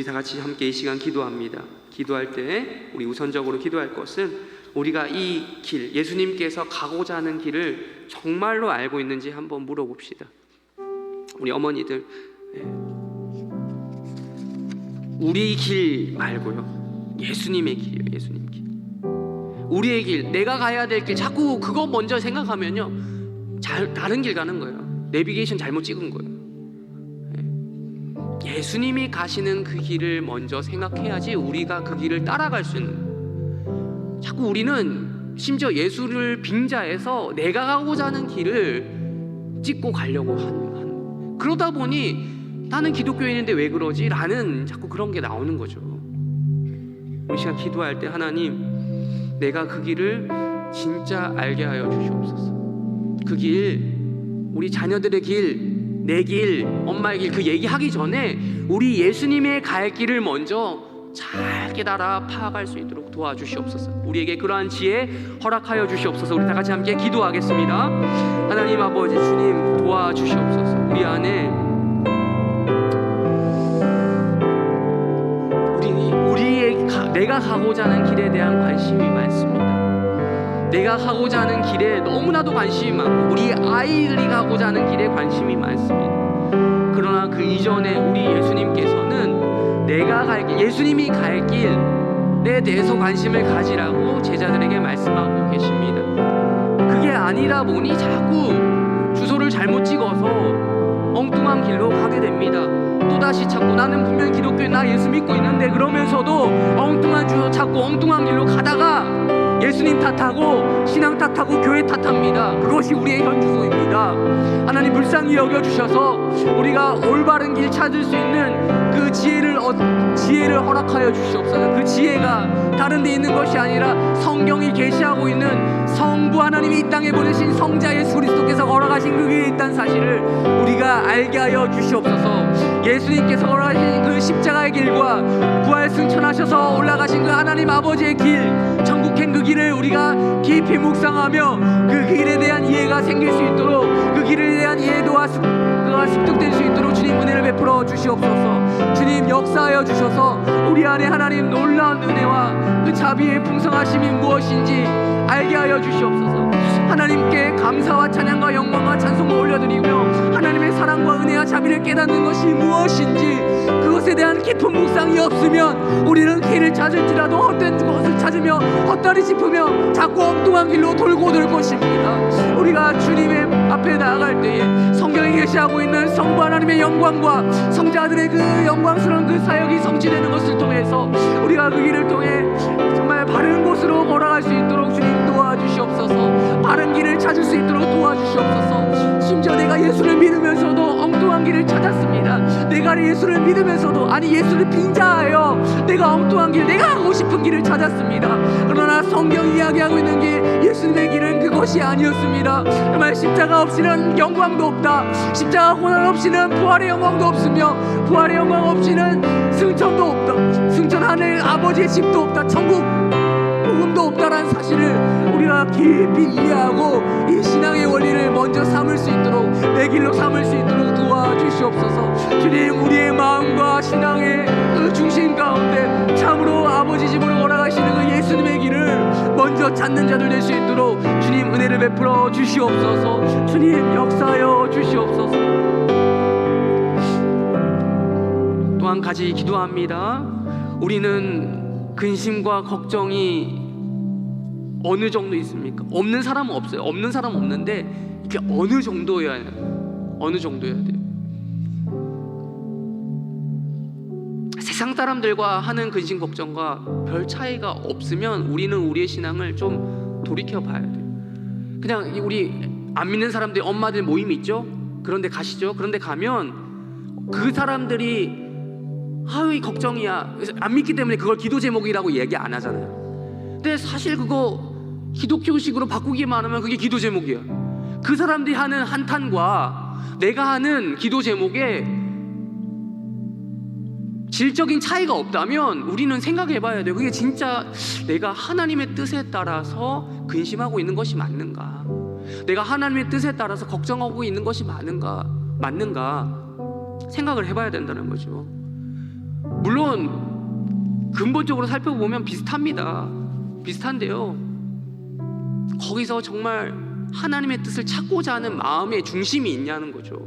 우리 다 같이 함께 이 시간 기도합니다. 기도할 때 우리 우선적으로 기도할 것은 우리가 이 길, 예수님께서 가고자 하는 길을 정말로 알고 있는지 한번 물어봅시다. 우리 어머니들, 우리 길 말고요, 예수님의 길이에요. 예수님 길, 우리의 길, 내가 가야 될 길, 자꾸 그거 먼저 생각하면요 다른 길 가는 거예요. 내비게이션 잘못 찍은 거예요. 예수님이 가시는 그 길을 먼저 생각해야지 우리가 그 길을 따라갈 수 있는 거예요. 자꾸 우리는 심지어 예수를 빙자해서 내가 가고자 하는 길을 찍고 가려고 하는, 그러다 보니 나는 기독교인인데 왜 그러지? 라는 자꾸 그런 게 나오는 거죠. 우리 시간 기도할 때 하나님, 내가 그 길을 진짜 알게 하여 주시옵소서. 그 길, 우리 자녀들의 길, 내 길, 엄마의 길, 그 얘기하기 전에 우리 예수님의 갈 길을 먼저 잘 깨달아 파악할 수 있도록 도와주시옵소서. 우리에게 그러한 지혜 허락하여 주시옵소서. 우리 다 같이 함께 기도하겠습니다. 하나님 아버지 주님 도와주시옵소서. 우리 안에 내가 가고자 하는 길에 대한 관심이 많습니다. 내가 가고자 하는 길에 너무나도 관심이 많고 우리 아이들이 가고자 하는 길에 관심이 많습니다. 그러나 그 이전에 우리 예수님께서는 내가 갈 길, 예수님이 갈 길에 대해서 관심을 가지라고 제자들에게 말씀하고 계십니다. 그게 아니라 보니 자꾸 주소를 잘못 찍어서 엉뚱한 길로 가게 됩니다. 또다시 찾고, 나는 분명 기독교인, 나 예수 믿고 있는데, 그러면서도 엉뚱한 주소 찾고 엉뚱한 길로 가다가 예수님 탓하고 신앙 탓하고 교회 탓합니다. 그것이 우리의 현 주소입니다. 하나님 불쌍히 여겨주셔서 우리가 올바른 길 찾을 수 있는 그 지혜를 허락하여 주시옵소서. 그 지혜가 다른 데 있는 것이 아니라 성경이 계시하고 있는 성부 하나님이 이 땅에 보내신 성자 예수 그리스도께서 걸어가신 그 길에 있다는 사실을 우리가 알게 하여 주시옵소서. 예수님께서 걸어가신 그 십자가의 길과 부활 승천하셔서 올라가신 그 하나님 아버지의 길, 천국행 그 길을 우리가 깊이 묵상하며 그 길에 대한 이해가 생길 수 있도록, 그 길에 대한 이해도가 습득될 수 있도록 주님 은혜를 베풀어 주시옵소서. 주님 역사하여 주셔서 우리 안에 하나님 놀라운 은혜와 그 자비의 풍성하심이 무엇인지 알게 하여 주시옵소서. 하나님께 감사와 찬양과 영광과 찬송을 올려드리며 하나님의 사랑과 은혜와 자비를 깨닫는 것이 무엇인지 그것에 대한 깊은 묵상이 없으면 우리는 길을 찾을지라도 헛된 것을 찾으며 헛다리 짚으며 자꾸 엉뚱한 길로 돌고 돌 것입니다. 우리가 주님의 앞에 나아갈 때에 성경에 계시하고 있는 성부 하나님의 영광과 성자들의 그 영광스러운 그 사역이 성취되는 것을 통해서 우리가 그 길을 통해 정말 바른 곳으로 걸어갈 수 있도록 주님 도와주시옵소서. 바른 길을 찾을 수 있도록 도와주시옵소서. 심지어 내가 예수를 믿으면서도 엉뚱한 길을 찾았습니다. 내가 예수를 믿으면서도, 아니 예수를 빙자하여 내가 엉뚱한 길, 내가 가고 싶은 길을 찾았습니다. 그러나 성경이 이야기하고 있는 게 예수님의 길은 그것이 아니었습니다. 정말 십자가 없이는 영광도 없다. 십자가 고난 없이는 부활의 영광도 없으며 부활의 영광 없이는 승천도 없다. 승천 하늘 아버지의 집도 없다. 천국 복음도 없다라는 사실을 우리가 깊이 이해하고 이 신앙의 원리를 먼저 삼을 수 있도록, 내 길로 삼을 수 있도록 도와주시옵소서. 주님, 우리의 마음과 신앙의 그 중심 가운데 참으로 아버지 집으로 걸어가시는 그 예수님의 길을 먼저 찾는 자들 될 수 있도록 주님 은혜를 베풀어 주시옵소서. 주님 역사하여 주시옵소서. 또 한 가지 기도합니다. 우리는 근심과 걱정이 어느 정도 있습니까? 없는 사람은 없어요. 없는 사람은 없는데 이게 어느 정도여야 해요? 어느 정도여야 돼요? 세상 사람들과 하는 근심 걱정과 별 차이가 없으면 우리는 우리의 신앙을 좀 돌이켜 봐야 돼요. 그냥 우리 안 믿는 사람들, 엄마들 모임 있죠? 그런데 가시죠? 그런데 가면 그 사람들이 아유 이 걱정이야, 안 믿기 때문에 그걸 기도 제목이라고 얘기 안 하잖아요. 근데 사실 그거 기독교식으로 바꾸기만 하면 그게 기도 제목이야. 그 사람들이 하는 한탄과 내가 하는 기도 제목에 질적인 차이가 없다면 우리는 생각해 봐야 돼요. 그게 진짜 내가 하나님의 뜻에 따라서 근심하고 있는 것이 맞는가, 내가 하나님의 뜻에 따라서 걱정하고 있는 것이 맞는가 생각을 해봐야 된다는 거죠. 물론 근본적으로 살펴보면 비슷한데요. 거기서 정말 하나님의 뜻을 찾고자 하는 마음의 중심이 있냐는 거죠.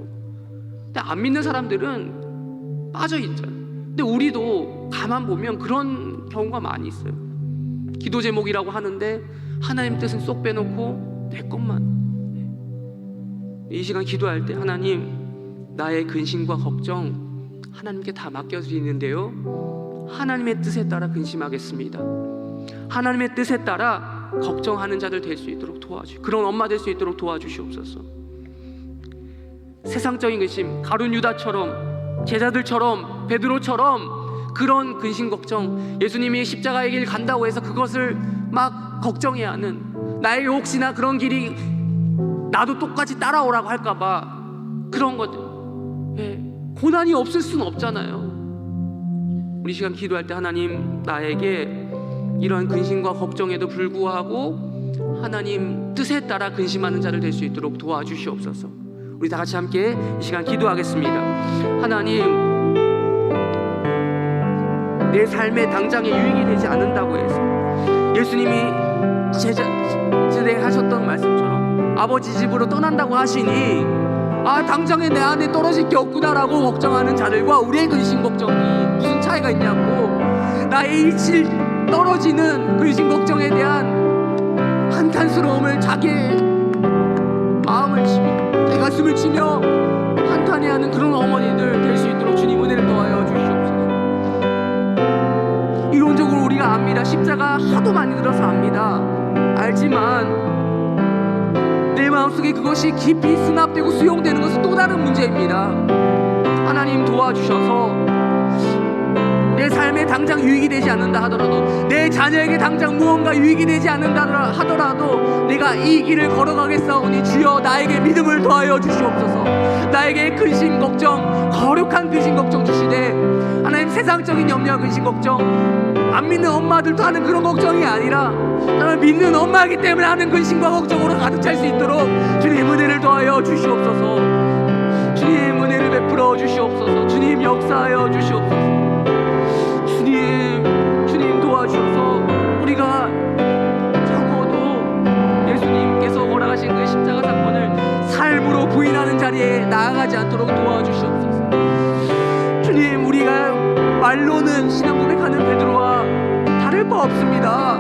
근데 안 믿는 사람들은 빠져 있잖아요. 근데 우리도 가만 보면 그런 경우가 많이 있어요. 기도 제목이라고 하는데 하나님 뜻은 쏙 빼놓고 내 것만. 이 시간 기도할 때 하나님, 나의 근심과 걱정 하나님께 다 맡겨드리는데요, 하나님의 뜻에 따라 근심하겠습니다. 하나님의 뜻에 따라 걱정하는 자들 될 수 있도록 도와주시옵소서. 그런 엄마 될 수 있도록 도와주시옵소서. 세상적인 근심, 가룟 유다처럼, 제자들처럼, 베드로처럼 그런 근심 걱정, 예수님이 십자가의 길 간다고 해서 그것을 막 걱정해야 하는, 나의 혹시나 그런 길이 나도 똑같이 따라오라고 할까봐 그런 것들, 고난이 없을 수는 없잖아요. 우리 시간 기도할 때 하나님, 나에게 이러한 근심과 걱정에도 불구하고 하나님 뜻에 따라 근심하는 자를 될 수 있도록 도와주시옵소서. 우리 다 같이 함께 이 시간 기도하겠습니다. 하나님, 내 삶에 당장에 유익이 되지 않는다고 해서 예수님이 제자들에게 하셨던 말씀처럼 아버지 집으로 떠난다고 하시니 당장에 내 안에 떨어질 게 없구나라고 걱정하는 자들과 우리의 근심 걱정이 무슨 차이가 있냐고, 나의 일칠 떨어지는 근심 걱정에 대한 한탄스러움을 자기의 마음을 치며 내 가슴을 치며 한탄해하는 그런 어머니들 될 수 있도록 주님 은혜를 더하여 주시옵소서. 이론적으로 우리가 압니다. 십자가 하도 많이 들어서 압니다. 알지만 내 마음속에 그것이 깊이 수납되고 수용되는 것은 또 다른 문제입니다. 하나님 도와주셔서 내 삶에 당장 유익이 되지 않는다 하더라도, 내 자녀에게 당장 무언가 유익이 되지 않는다 하더라도 내가 이 길을 걸어가겠사오니 주여 나에게 믿음을 더하여 주시옵소서. 나에게 근심 걱정, 거룩한 근심 걱정 주시되, 하나님 세상적인 염려와 근심 걱정, 안 믿는 엄마들도 하는 그런 걱정이 아니라 나는 믿는 엄마이기 때문에 하는 근심과 걱정으로 가득 찰 수 있도록 주님 은혜를 더하여 주시옵소서. 주님 은혜를 베풀어 주시옵소서. 주님 역사하여 주시옵소서. 주님 도와주셔서 우리가 적어도 예수님께서 걸어가신 그 십자가 사건을 삶으로 부인하는 자리에 나아가지 않도록 도와주시옵소서. 주님, 우리가 말로는 신앙 고백하는 베드로와 다를 바 없습니다.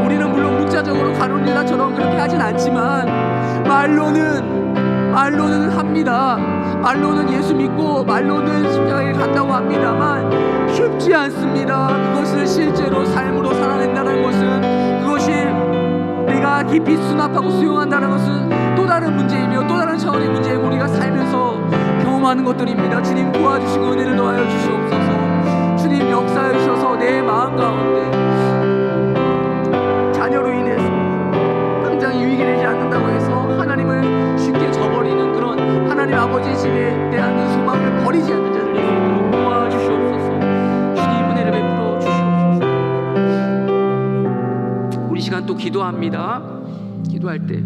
우리는 물론 문자적으로 가룟 유다처럼 그렇게 하진 않지만 말로는 합니다. 말로는 예수 믿고 말로는 십자가에 간다고 합니다만 쉽지 않습니다. 그것을 실제로 삶으로 살아낸다는 것은, 그것이 내가 깊이 수납하고 수용한다는 것은 또 다른 문제이며 또 다른 차원의 문제이며 우리가 살면서 경험하는 것들입니다. 주님 도와주시고 은혜를 더하여 주시옵소서. 주님 역사해 주셔서 내 마음 가운데 자녀로 인해서 당장 유익이 되지 않는다고 해서 하나님을 쉽게 저버리는 그런 하나님 아버지 집에 대한 그 소망을 버리지 않는 자들 되도록 도와주시옵소서. 주님 은혜를 베풀어 주시옵소서. 우리 시간 또 기도합니다. 기도할 때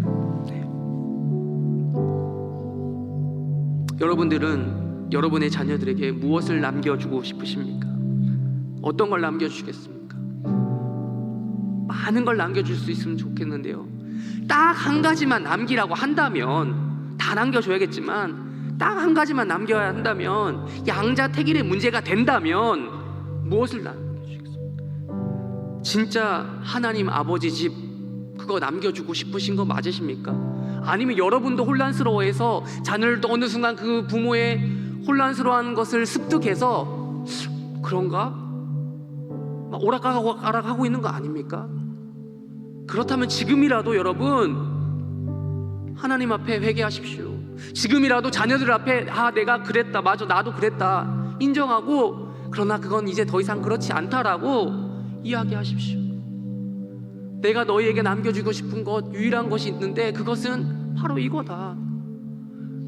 여러분들은 여러분의 자녀들에게 무엇을 남겨주고 싶으십니까? 어떤 걸 남겨주시겠습니까? 많은 걸 남겨줄 수 있으면 좋겠는데요, 딱 한 가지만 남기라고 한다면, 다 남겨줘야겠지만 딱 한 가지만 남겨야 한다면, 양자택일의 문제가 된다면 무엇을 남겨주시겠습니까? 진짜 하나님 아버지 집 그거 남겨주고 싶으신 거 맞으십니까? 아니면 여러분도 혼란스러워해서 자녀를 어느 순간 그 부모의 혼란스러워하는 것을 습득해서 그런가? 막 오락가락하고 있는 거 아닙니까? 그렇다면 지금이라도 여러분 하나님 앞에 회개하십시오. 지금이라도 자녀들 앞에 내가 그랬다, 맞아, 나도 그랬다 인정하고, 그러나 그건 이제 더 이상 그렇지 않다라고 이야기하십시오. 내가 너희에게 남겨주고 싶은 것, 유일한 것이 있는데 그것은 바로 이거다.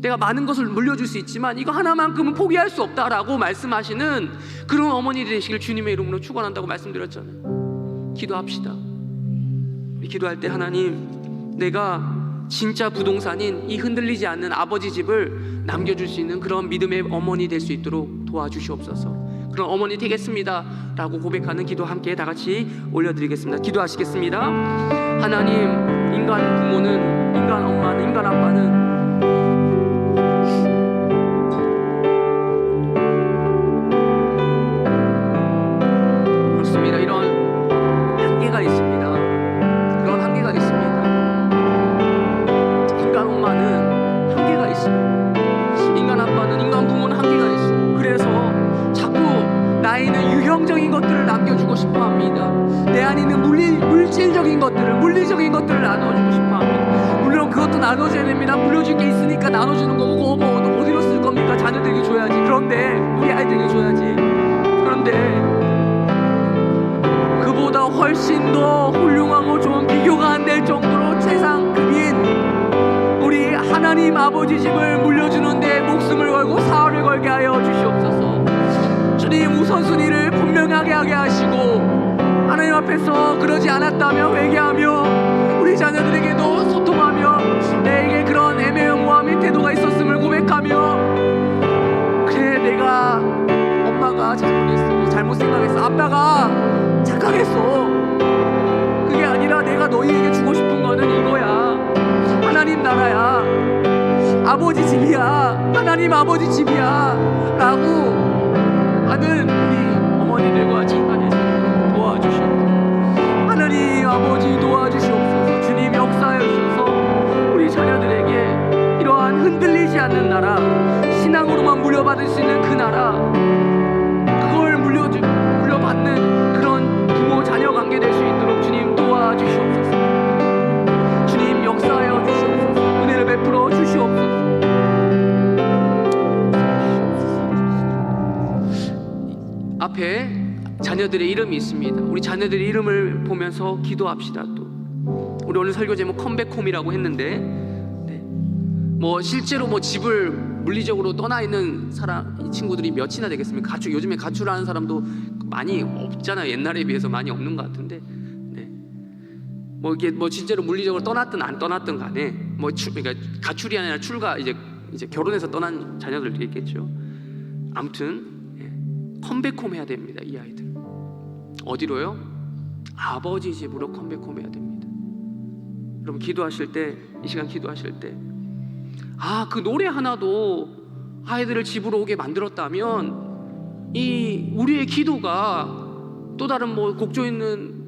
내가 많은 것을 물려줄 수 있지만 이거 하나만큼은 포기할 수 없다라고 말씀하시는 그런 어머니 되시길 주님의 이름으로 축원한다고 말씀드렸잖아요. 기도합시다. 기도할 때 하나님, 내가 진짜 부동산인 이 흔들리지 않는 아버지 집을 남겨줄 수 있는 그런 믿음의 어머니 될 수 있도록 도와주시옵소서. 그런 어머니 되겠습니다 라고 고백하는 기도 함께 다 같이 올려드리겠습니다. 기도하시겠습니다. 하나님, 인간 부모는, 인간 엄마는, 인간 아빠는 그렇습니다. 이런 한계가 있습니다. 그런 한계가 있습니다. 인간 엄마는 한계가 있어요. 인간 아빠는, 인간 부모는 한계가 있어요. 그래서 자꾸 나이는 유형적인 것들을 남겨주고 싶어합니다. 내 안에 있는 물질적인 것들을, 물리적인 것들을 나눠주고 싶어합니다. 물론 그것도 나눠줘야 됩니다. 물려줄 게 있으니까 나눠주는 거고, 뭐 어디로 쓸 겁니까? 자녀들에게 줘야지. 그런데 우리 아이들에게 줘야지. 그런데 그보다 훨씬 더 훌륭하고 좋은, 비교가 안 될 정도로 세상 급인 우리 하나님 아버지 집을 물려주는데 목숨을 걸고 사활을 걸게 하여 주시옵소서. 주님, 우선순위를 분명하게 하게 하시고, 하나님 앞에서 그러지 않았다며 회개하며 우리 자녀들에게도 소통하며 내게 그런 애매모호함의 태도가 있었음을 고백하며, 그래 내가 엄마가 잘못했어, 잘못 생각했어, 아빠가 착각했어, 그게 아니라 내가 너희에게 주고 싶은 거는 이거야. 하나님 나라야, 아버지 집이야, 하나님 아버지 집이야 라고 하는 우리 어머니들과 착각해서 도와주시옵소서. 하나님 아버지 도와주시옵소서. 주님 역사해 주셔서 우리 자녀들에게 이러한 흔들리지 않는 나라, 신앙으로만 물려받을 수 있는 그 나라, 그걸 물려받는 그런 부모 자녀 관계 될 수 있도록 주님 도와주시옵소서. 주님 역사하여 주시옵소서. 은혜를 베풀어 주시옵소서. 앞에 자녀들의 이름이 있습니다. 우리 자녀들의 이름을 보면서 기도합시다. 또 우리 오늘 설교 제목 컴백홈이라고 했는데, 뭐 실제로 뭐 집을 물리적으로 떠나 있는 사람, 이 친구들이 몇이나 되겠습니까? 요즘에 가출하는 사람도 많이 없잖아요. 옛날에 비해서 많이 없는 것 같은데, 뭐 이게 뭐 진짜로 물리적으로 떠났든 안 떠났든 간에 그러니까 가출이 아니라 출가, 이제 결혼해서 떠난 자녀들도 있겠죠. 아무튼 컴백홈 해야 됩니다. 이 아이들 어디로요? 아버지 집으로 컴백홈 해야 됩니다. 여러분 기도하실 때, 이 시간 기도하실 때, 그 노래 하나도 아이들을 집으로 오게 만들었다면 이 우리의 기도가 또 다른 뭐 곡조 있는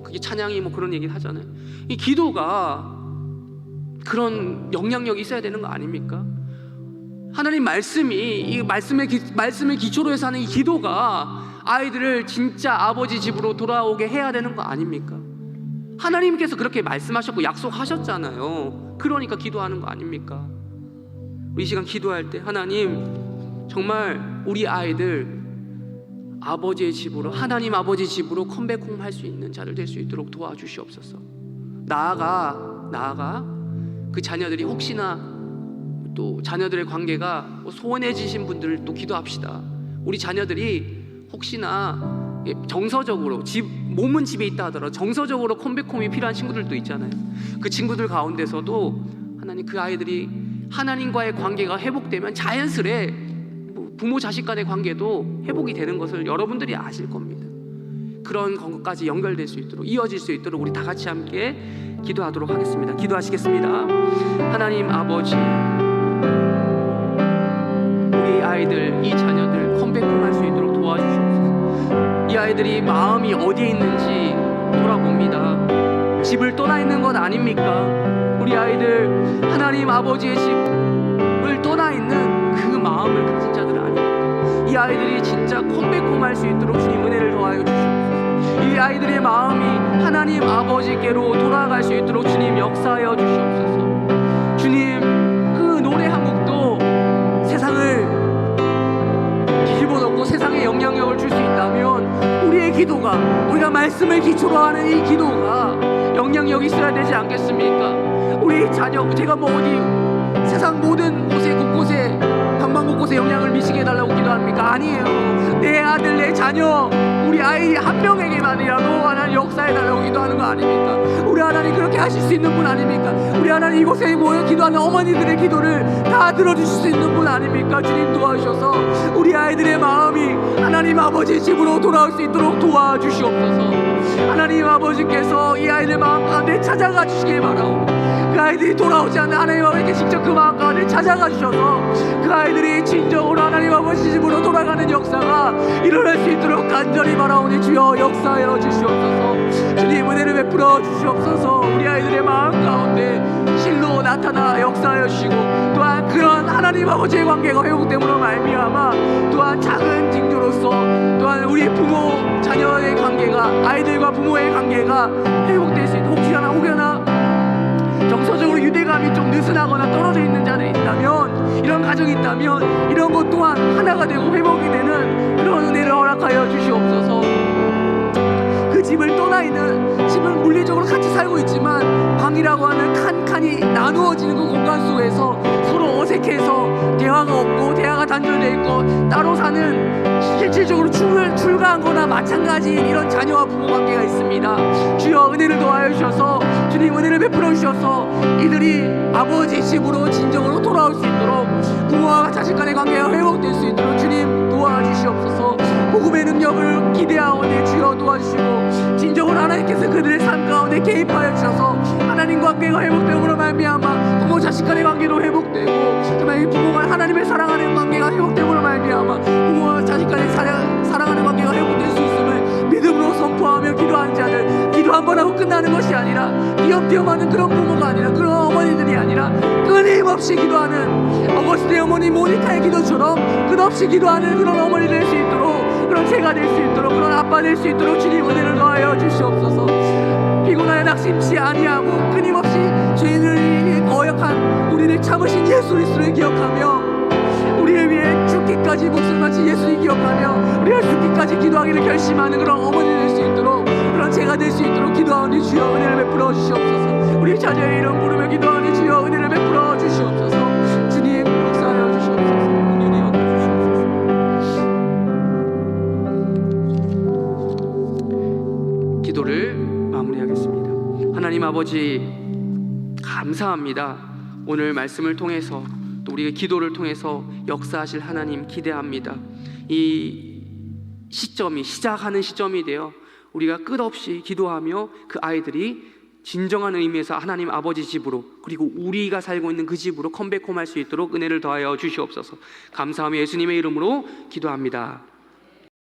그게 찬양이 그런 얘기를 하잖아요. 이 기도가 그런 영향력이 있어야 되는 거 아닙니까? 하나님 말씀이, 이 말씀을 기초로 해서 하는 이 기도가 아이들을 진짜 아버지 집으로 돌아오게 해야 되는 거 아닙니까? 하나님께서 그렇게 말씀하셨고 약속하셨잖아요. 그러니까 기도하는 거 아닙니까? 우리 이 시간 기도할 때, 하나님 정말 우리 아이들 아버지의 집으로, 하나님 아버지 집으로 컴백홈 할 수 있는 자들 될 수 있도록 도와주시옵소서. 나아가 그 자녀들이 혹시나 또 자녀들의 관계가 소원해지신 분들 또 기도합시다. 우리 자녀들이 혹시나 정서적으로 몸은 집에 있다 하더라도 정서적으로 컴백홈이 필요한 친구들도 있잖아요. 그 친구들 가운데서도 하나님, 그 아이들이 하나님과의 관계가 회복되면 자연스레 부모 자식 간의 관계도 회복이 되는 것을 여러분들이 아실 겁니다. 그런 것까지 연결될 수 있도록, 이어질 수 있도록 우리 다 같이 함께 기도하도록 하겠습니다. 기도하시겠습니다. 하나님 아버지, 우리 아이들, 이 자녀들 컴백홈 할 수 있도록 도와주시옵소서. 이 아이들이 마음이 어디에 있는지 돌아봅니다. 집을 떠나 있는 것 아닙니까? 우리 아이들 하나님 아버지의 집을 떠나 있는 그 마음을 가진 자들 아닙니까? 이 아이들이 진짜 컴백홈 할 수 있도록 주님 은혜를 더하여 주시옵소서. 이 아이들의 마음이 하나님 아버지께로 돌아갈 수 있도록 주님 역사하여 주시옵소서. 주님, 그 노래 한 곡도 세상을 뒤집어놓고 세상에 영향력을 줄 수 있다면 우리의 기도가, 우리가 말씀을 기초로 하는 이 기도가 영향력이 있어야 되지 않겠습니까? 우리 자녀, 제가 어디 세상 모든 곳에, 곳곳에, 방방곳곳에 영향을 미치게 해달라고 기도합니까? 아니에요. 내 아들, 내 자녀, 우리 아이 한 명에게만이라도 하나님 역사해달라고 기도하는 거 아닙니까? 우리 하나님 그렇게 하실 수 있는 분 아닙니까? 우리 하나님 이곳에 모여 기도하는 어머니들의 기도를 다 들어주실 수 있는 분 아닙니까? 주님 도와주셔서 우리 아이들의 마음이 하나님 아버지 집으로 돌아올 수 있도록 도와주시옵소서. 하나님 아버지께서 이 아이들 마음 가운데 찾아가 주시길 바라옵니다. 그 아이들이 돌아오지 않는 하나님 아버지께 직접 그 마음 가운데 찾아가 주셔서 그 아이들이 진정으로 하나님 아버지 집으로 돌아가는 역사가 일어날 수 있도록 간절히 바라오니 주여 역사하여 주시옵소서. 주님 은혜를 베풀어 주시옵소서. 우리 아이들의 마음 가운데 실로 나타나 역사하여 주시고, 또한 그런 하나님 아버지의 관계가 회복됨으로 말미암아 또한 작은 징조로서 또한 우리 부모 자녀의 관계가, 아이들과 부모의 관계가 회복될 수 있도록, 혹여나 정서적으로 유대감이 좀 느슨하거나 떨어져 있는 자들이 있다면, 이런 가정이 있다면 이런 것 또한 하나가 되고 회복이 되는 그런 은혜를 허락하여 주시옵소서. 그 집을 떠나 있는, 집은 물리적으로 같이 살고 있지만 방이라고 하는 칸칸이 나누어지는 그 공간 속에서 서로 어색해서 대화가 없고 대화가 단절되어 있고 따로 사는, 실질적으로 출가한 거나 마찬가지인 이런 자녀와 부모 관계가 있습니다. 주여 은혜를 더하여 주셔서, 주님 은혜를 베풀어 주셔서 이들이 아버지 집으로 진정으로 돌아올 수 있도록, 부모와 자식 간의 관계가 회복될 수 있도록 주님 도와주시옵소서. 복음의 능력을 기대하오니 주여 도와주시고, 진정으로 하나님께서 그들의 삶 가운데 개입하여 주셔서 하나님 관계가 회복됨으로 말미암아 부모 자식 간의 관계도 회복되고, 정말 부모가 하나님을 사랑하는 관계가 회복됨으로 말미암아 부모와 자식 간의 사랑하는 관계가 회복될 수 있음을 믿음으로 선포하며 기도하는 자들, 기도 한 번 하고 끝나는 것이 아니라 띄엄띄엄하는 그런 부모가 아니라, 그런 어머니들이 아니라 끊임없이 기도하는 어거스트의 어머니 모니카의 기도처럼 끝없이 기도하는 그런 어머니 될 수 있도록, 그런 제가 될 수 있도록, 그런 아빠 될 수 있도록 주님 은혜를 더하여 주시옵소서. 피곤하여 낙심치 아니하고 끊임없이 죄인을 거역한 우리를 참으신 예수 그리스도를 기억하며, 우리를 위해 죽기까지 목숨을 바친 예수를 기억하며 우리가 죽기까지 기도하기를 결심하는 그런 어머니 될 수 있도록, 그런 제가 될 수 있도록 기도하오니 주여 은혜를 베풀어 주시옵소서. 우리 자녀의 이름 부르며 기도하오니 주여 은혜를 베풀어 주시옵소서. 주님 역사하여 주시옵소서. 긍휼히 여겨 주시옵소서. 기도를 마무리하겠습니다. 하나님 아버지 감사합니다. 오늘 말씀을 통해서 또 우리의 기도를 통해서 역사하실 하나님 기대합니다. 이 시점이 시작하는 시점이 되어 우리가 끝없이 기도하며 그 아이들이 진정한 의미에서 하나님 아버지 집으로, 그리고 우리가 살고 있는 그 집으로 컴백홈할 수 있도록 은혜를 더하여 주시옵소서. 감사하며 예수님의 이름으로 기도합니다.